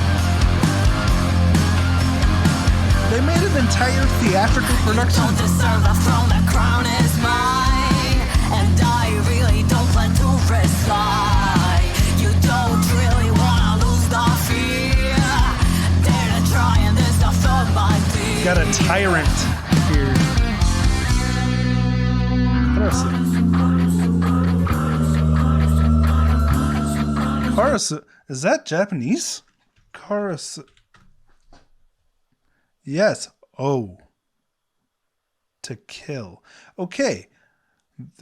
They made an entire theatrical production. Don't deserve the throne, the crown is mine. And I really don't plan to resign. You don't really wanna lose the fear. Dare to try and this stuff of my fear. Got a tyrant here. Karasa. Is that Japanese? Karasa. Yes. Oh. To kill. Okay.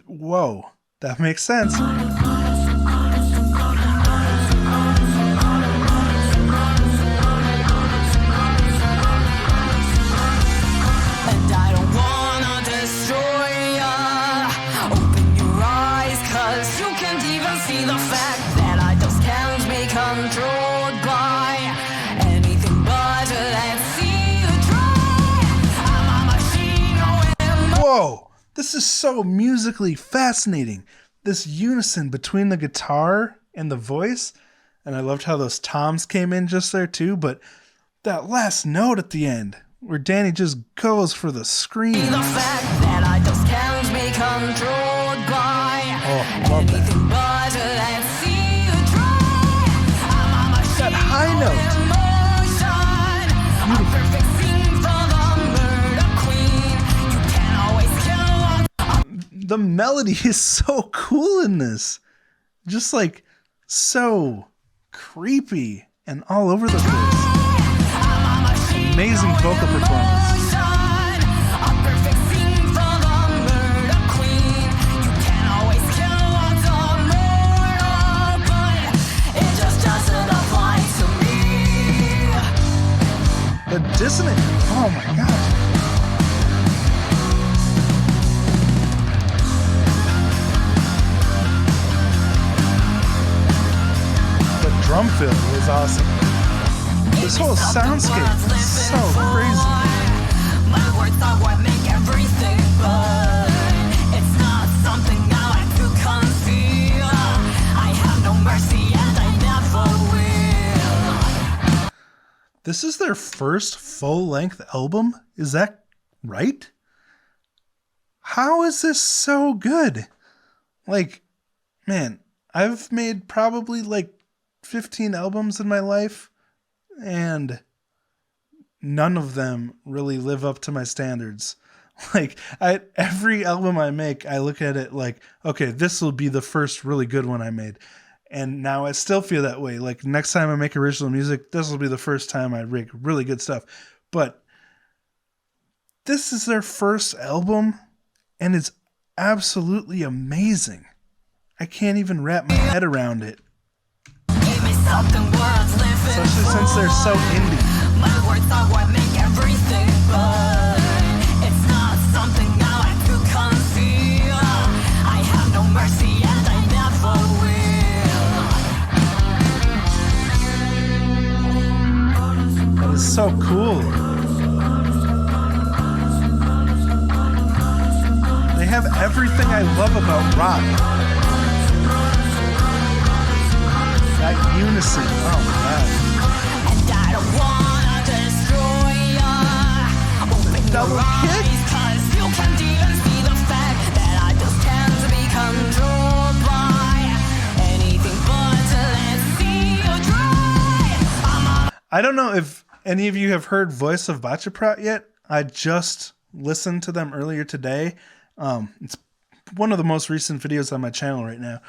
Whoa. That makes sense. And I don't wanna destroy ya. Open your eyes, cause you can't even see the fact that I just can't be controlled by anything but let's see you try. I'm a machine with Whoa. This is so musically fascinating. This unison between the guitar and the voice. And I loved how those toms came in just there too. But that last note at the end, where Danny just goes for the scream. the fact that I just can't be controlled by Oh, love that. anything but let's see you try. I'm a machine That high note. emotion. A perfect scene for the murder queen. You can't always kill. The melody is so cool in this. Just like so creepy and all over the place. Amazing vocal performance. A perfect scene for the murder queen. You can't always kill what's immortal, but it just doesn't apply to me. The dissonant. Oh my gosh. The drum fill was awesome. This whole soundscape is so crazy. My words are what make everything burn. It's not something I like to conceal. I have no mercy and I never will. This is their first full-length album? Is that right? How is this so good? Like, man, I've made probably like 15 albums in my life, and none of them really live up to my standards. Like, every album I make, I look at it like, okay, this will be the first really good one I made. And now I still feel that way. Like, next time I make original music, this will be the first time I make really good stuff. But this is their first album, and it's absolutely amazing. I can't even wrap my head around it. Give me something worth living Especially since they're so indie. My words are what make everything burn. It's not something I like to conceal. I have no mercy and I never will. That is so cool. They have everything I love about rock. That unison. Oh my god. And I don't wanna destroy ya. Open Double your kick. eyes, 'cause you can't even see the fact that I just can't be controlled by anything but let's see you try. I don't know if any of you have heard Voice of Bachaprat yet. I just listened to them earlier today. It's one of the most recent videos on my channel right now.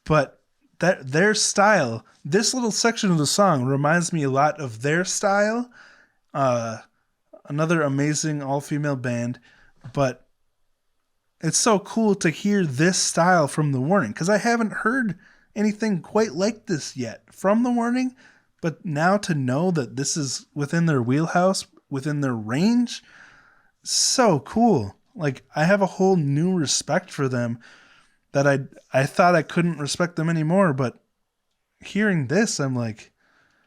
But that their style, this little section of the song reminds me a lot of their style. Another amazing all-female band. But it's so cool to hear this style from The Warning, because I haven't heard anything quite like this yet from The Warning. But now to know that this is within their wheelhouse, within their range, so cool. Like, I have a whole new respect for them that I thought I couldn't respect them anymore. But hearing this, I'm like,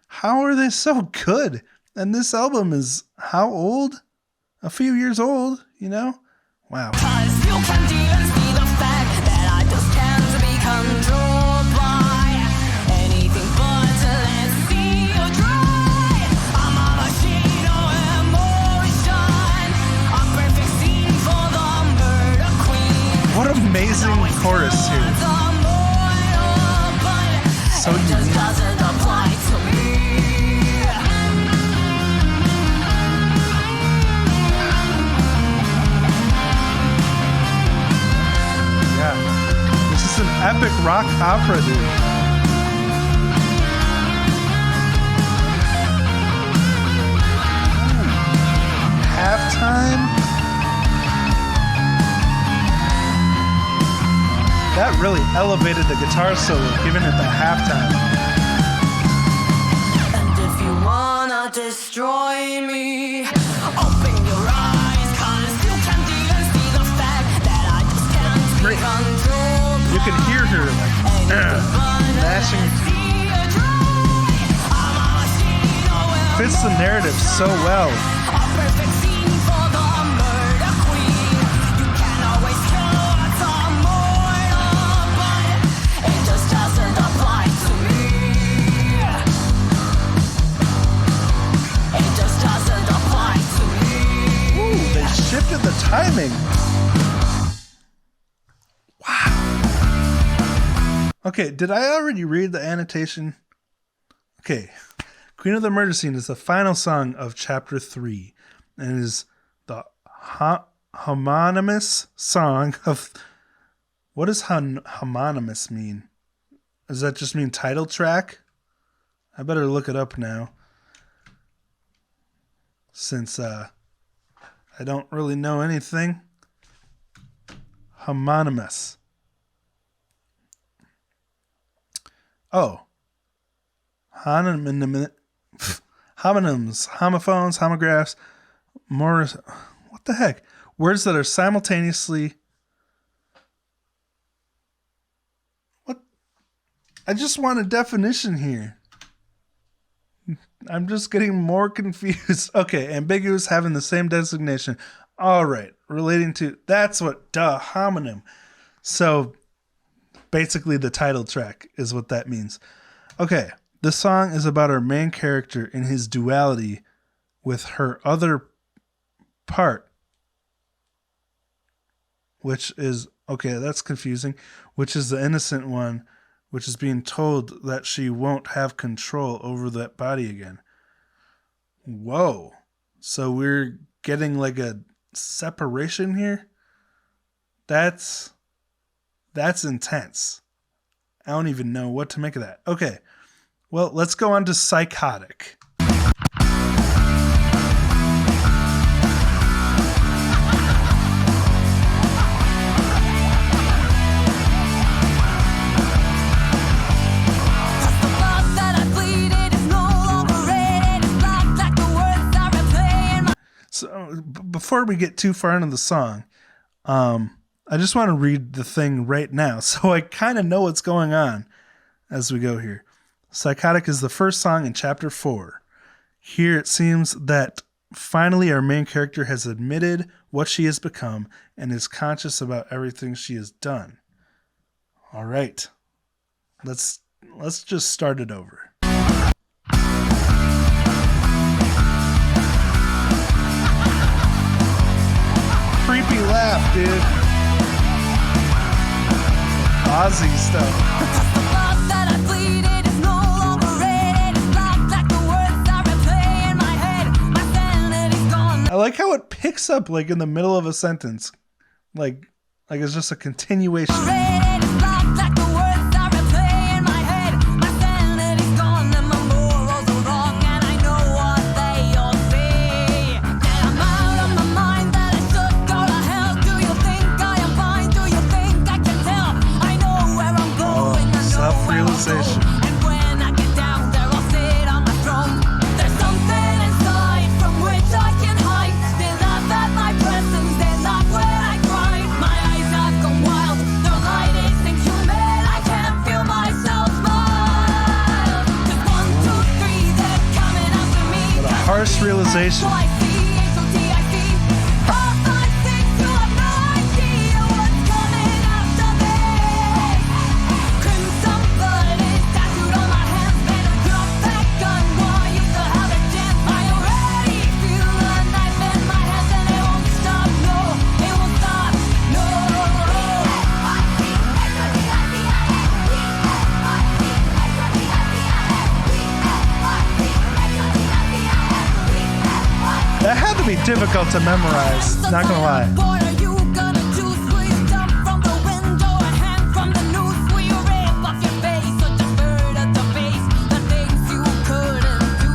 how are they so good? And this album is how old? A few years old, you know? Wow. 'Cause you can't even see the fact that I just can't be controlled by anything but to let see you dry. I'm a machine of emotion, a perfect scene for the murder queen. What amazing chorus here. So It just unique. doesn't apply to me. Yeah. This is an epic rock opera, dude. Halftime? That really elevated the guitar solo, giving it the halftime. And if you wanna destroy me, open your eyes, 'cause you can't even see the fact that I just can't be Great. controlled. You can hear her like mashing. Fits the narrative so well. A perfect scene for the murder queen. You can always kill what's immortal, but it just doesn't apply to me. It just doesn't apply to me. Ooh, they shifted the timing. Wow. Okay, did I already read the annotation? Okay. Queen of the Murder Scene is the final song of chapter 3 and is the homonymous song of... What does homonymous mean? Does that just mean title track? I better look it up now. Since I don't really know anything. Homonymous. Oh. Homonyms, homophones, homographs, more. What the heck? Words that are simultaneously. What? I just want a definition here. I'm just getting more confused. Okay, ambiguous, having the same designation. All right, relating to. That's what. Duh, homonym. So basically, the title track is what that means. Okay. The song is about our main character in his duality with her other part, which is, okay, that's confusing, which is the innocent one, which is being told that she won't have control over that body again. Whoa. So we're getting like a separation here? That's intense. I don't even know what to make of that. Okay. Well, let's go on to Psychotic. So, before we get too far into the song, I just want to read the thing right now so I kind of know what's going on as we go here. Psychotic is the first song in chapter 4. Here it seems that finally our main character has admitted what she has become and is conscious about everything she has done. All right. Let's just start it over. Creepy laugh, dude. Ozzy stuff. I like how it picks up like in the middle of a sentence. Like it's just a continuation. Self-realization. harsh realization. That had to be difficult to memorize, not gonna lie. What are you gonna do? Squeeze jump from the window and hang from the noose? Will you rip off your face or just burn at the base? The things you couldn't do.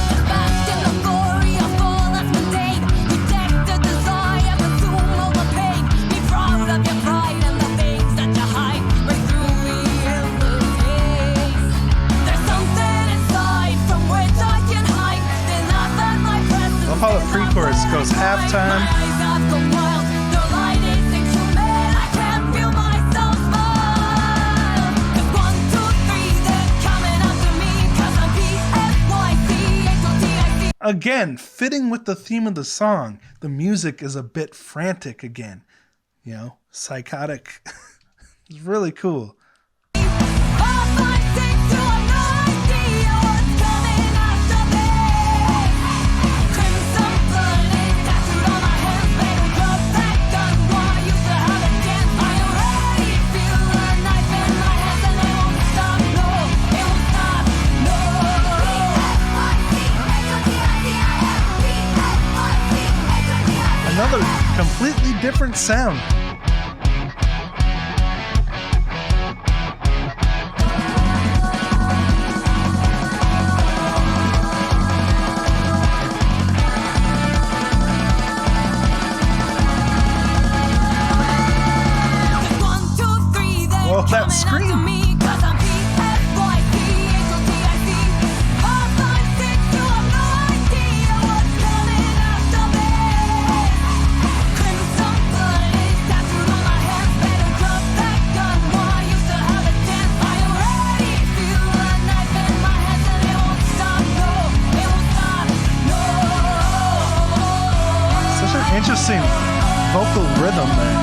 It's back in the glory of all that's been taken. Reject the desire, consume all the pain. Be proud of your pride and the things that you hide. Break through the endless haze. There's something inside from which I can hide. Then I find my presence. Love how the pre-chorus goes halftime. Again, fitting with the theme of the song, the music is a bit frantic again. You know, psychotic. It's really cool. Another completely different sound. Well, that scream. Interesting vocal rhythm there.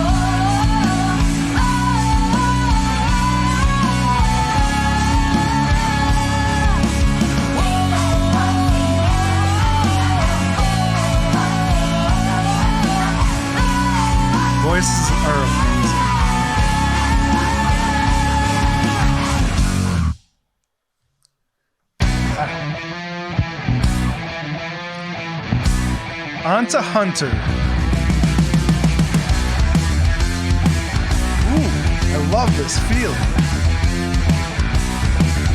Voices are amazing. On to Hunter. I love this feeling.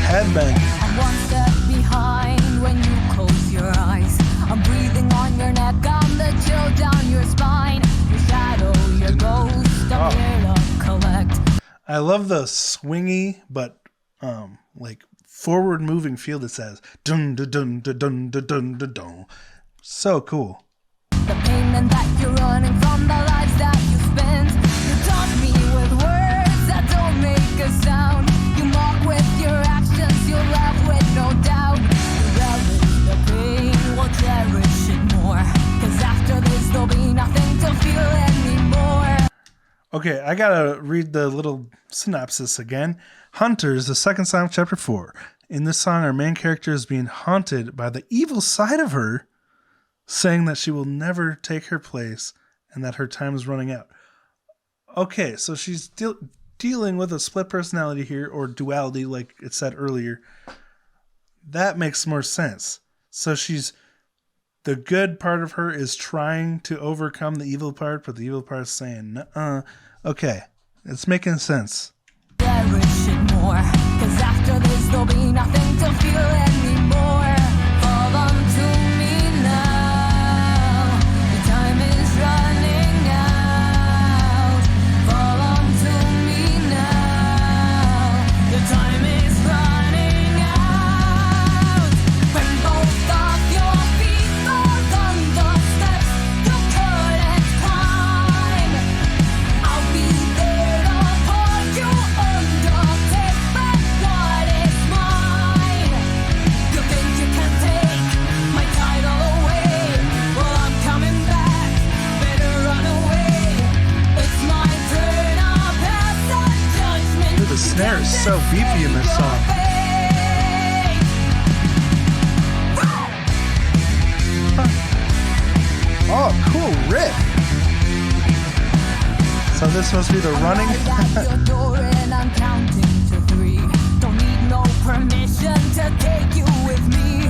Headbang. I'm one step behind when you close your eyes. I'm breathing on your neck, I'm the chill down your spine. Your shadow, your ghost, I'm here to collect. I love the swingy but like forward moving feel that says dun dun dun dun dun dun dun dun. So cool. The payment that you're running from, the lives that you spend. You taunt me with words that don't make a sound. You mock with your actions, you laugh with no doubt. You relish the pain, we'll cherish it more. Cause after this there'll be nothing to feel anymore. Okay, I gotta read the little synopsis again. Hunter is the second song of chapter 4. In this song, our main character is being haunted by the evil side of her, saying that she will never take her place and that her time is running out. Okay, so she's dealing with a split personality here, or duality, like it said earlier. That makes more sense. So the good part of her is trying to overcome the evil part, but the evil part is saying, nuh-uh. Okay, it's making sense. Cherish it more, cause after this there'll be nothing to feel anymore. Fall onto me now, the time is running out. Fall onto me now, the time is running out. When both of your feet fall on the steps you couldn't climb, I'll be there to hold you under, take back what is mine. You think so beefy in this song. Oh, cool riff. So this must be the running. At your door and I'm counting to 3. Don't need no permission to take you with me.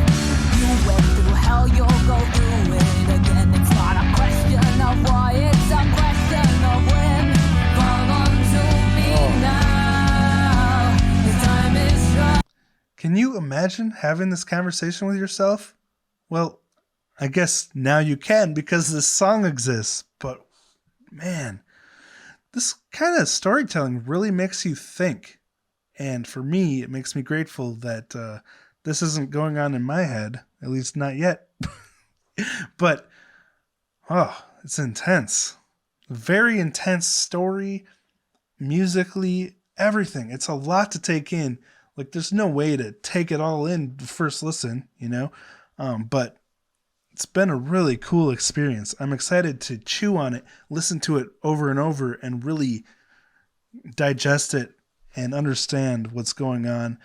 You went through hell, you'll go through it again. It's not a question of why, it's a question of when. Fall onto me now. The time is right. Can you imagine having this conversation with yourself? Well, I guess now you can because this song exists. But man, this kind of storytelling really makes you think. And for me, it makes me grateful that this isn't going on in my head, at least not yet. But, oh, it's intense. Very intense story, musically, everything. It's a lot to take in. Like, there's no way to take it all in the first listen, you know? But it's been a really cool experience. I'm excited to chew on it, listen to it over and over, and really digest it and understand what's going on,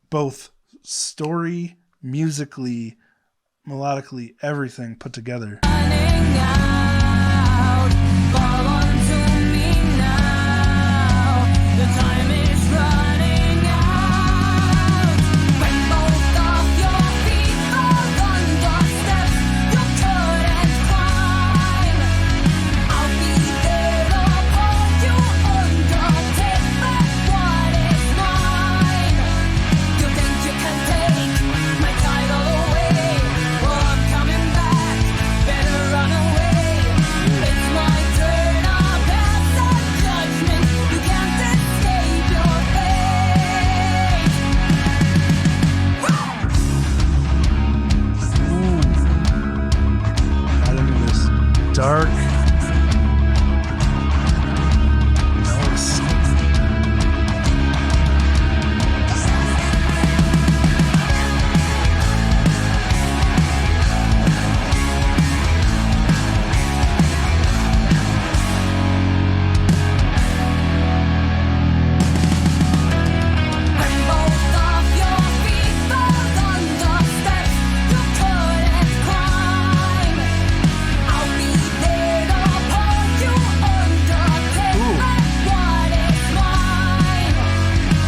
both story, musically, melodically, everything put together. Running out, fall onto me now. The time is running out. When both of your feet fall on the steps, you couldn't climb. I'll be there to hold you under. Take back what is mine. You think you can take my title away? Well, I'm coming back. Better run away. It's my turn. I'll pass the judgment. You can't escape your fate. Got into this dark noise. When both of your feet fall on the steps, you couldn't climb. I'll be there to hold you under. Take back what is mine.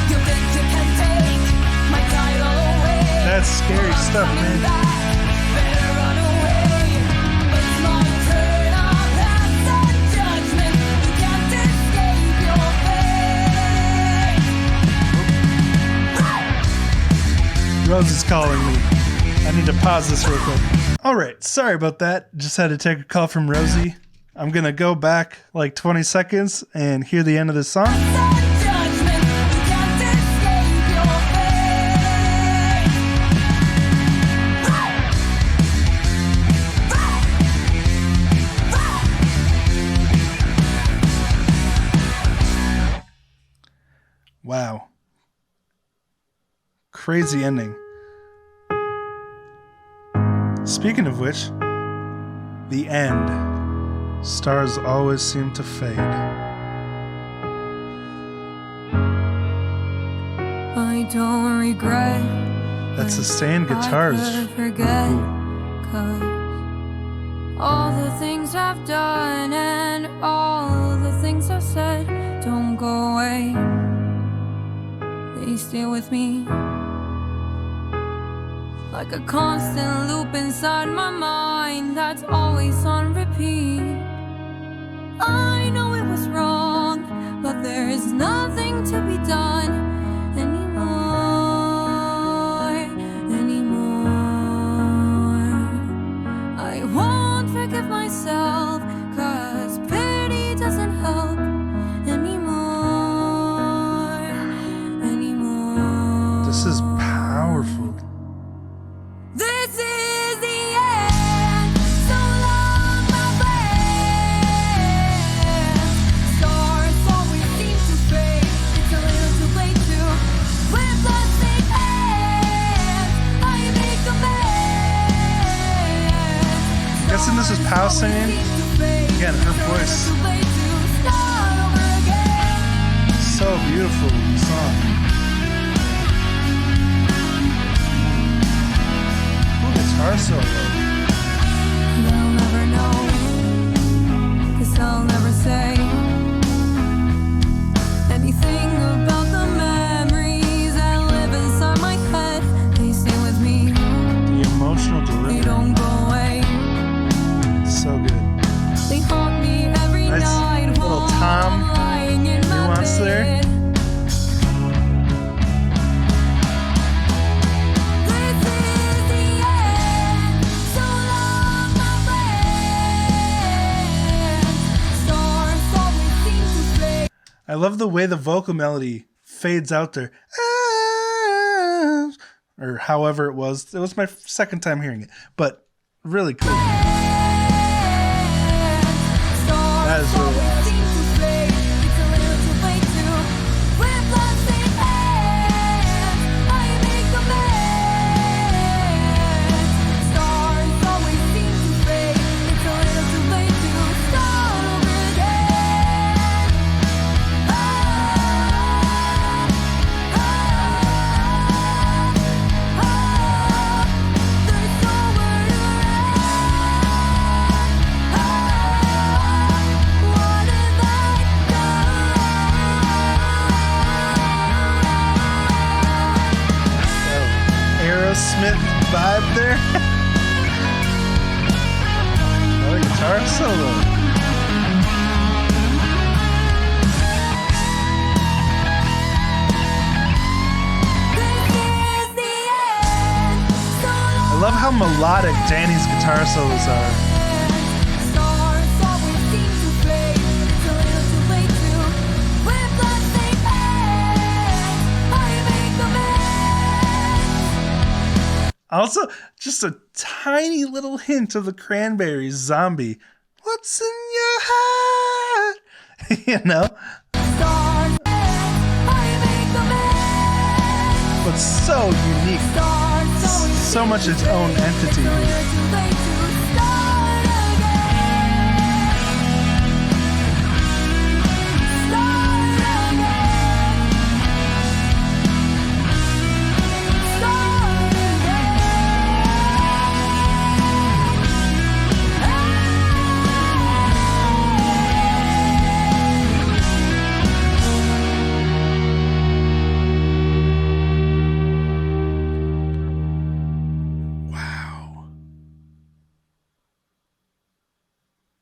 You think you can take my title away? That's scary stuff, man. Better run away. It's my turn. I'll pass the judgment. You can't escape your fate. Rose is calling me. I need to pause this real quick. All right, sorry about that. Just had to take a call from Rosie. I'm going to go back like 20 seconds and hear the end of this song. Judgment, you can't escape your fate. Wow. Crazy ending. Speaking of which, the end. Stars always seem to fade. I don't regret. That's sustained guitars. I could forget, 'cause all the things I've done and all the things I've said don't go away. They stay with me like a constant loop inside my mind that's always on repeat. I know it was wrong, but there is nothing to be done anymore. I won't forgive myself, 'cause pity doesn't help anymore. This is powerful. This is the end. So long, my friend. Stars always seem to fade. It's a little too late to with bloodstained hands. I make amends. Guessing this is Pal singing. Again, her voice. Too late to start over again. So beautiful song. guitar solo. They'll never know, 'cause I'll never say anything about the memories that live inside my head. They stay with me, The emotional they delivery. don't go away. So good. They haunt me every Nice night little while Tom I'm lying in my nuance there. bed. This is the end. So long, my friend. Stars always seem to play. I love the way the vocal melody fades out there. Or however it was. It was my second time hearing it. But really cool. That is really awesome. Aerosmith vibe there. Oh, guitar solo. I love how melodic Danny's guitar solos are. Also, just a tiny little hint of the Cranberries Zombie. What's in your heart? You know? But so unique. So much its own entity.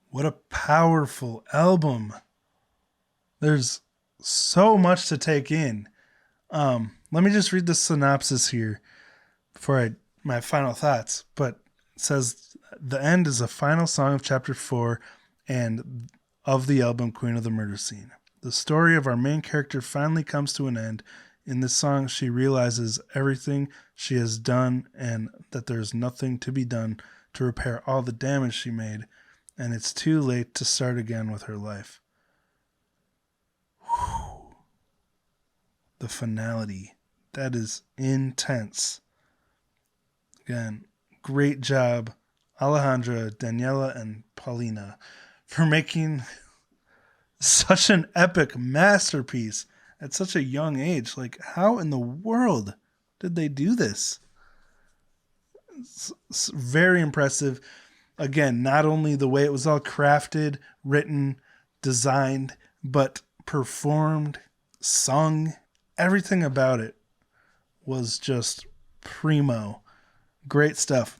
What a powerful album. There's so much to take in. Let me just read the synopsis here before my final thoughts. But it says, the end is a final song of chapter 4 and of the album Queen of the Murder Scene. The story of our main character finally comes to an end. In this song, she realizes everything she has done and that there's nothing to be done to repair all the damage she made. And it's too late to start again with her life. Whew. The finality. That is intense. Again, great job, Alejandra, Daniela, and Paulina, for making such an epic masterpiece at such a young age. Like, how in the world did they do this? It's very impressive. Again, not only the way it was all crafted, written, designed, but performed, sung, everything about it was just primo. Great stuff.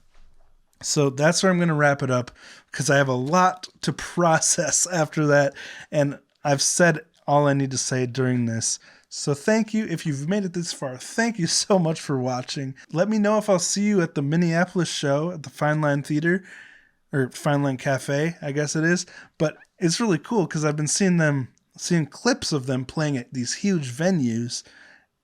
So that's where I'm going to wrap it up because I have a lot to process after that. And I've said all I need to say during this. So thank you. If you've made it this far, thank you so much for watching. Let me know if I'll see you at the Minneapolis show at the Fine Line Theater. Or Fine Line Cafe, I guess it is. But it's really cool because I've been seeing clips of them playing at these huge venues.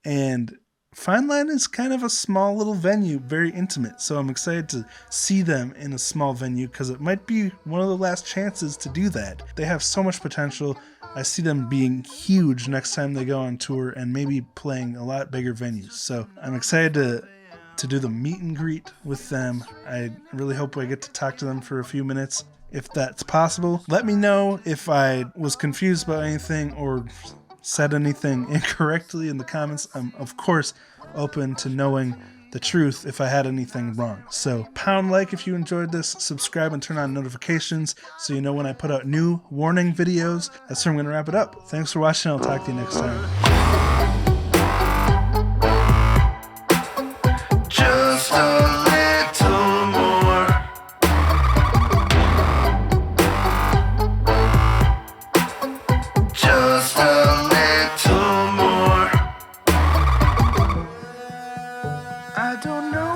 And Fine Line is kind of a small little venue, very intimate. So I'm excited to see them in a small venue because it might be one of the last chances to do that. They have so much potential. I see them being huge next time they go on tour and maybe playing a lot bigger venues. So I'm excited to do the meet and greet with them. I really hope I get to talk to them for a few minutes if that's possible. Let me know if I was confused about anything or said anything incorrectly in the comments. I'm of course open to knowing the truth if I had anything wrong. So pound like if you enjoyed this, subscribe and turn on notifications so you know when I put out new warning videos. That's where I'm going to wrap it up. Thanks for watching. I'll talk to you next time. Just a little more. Just a little more. I don't know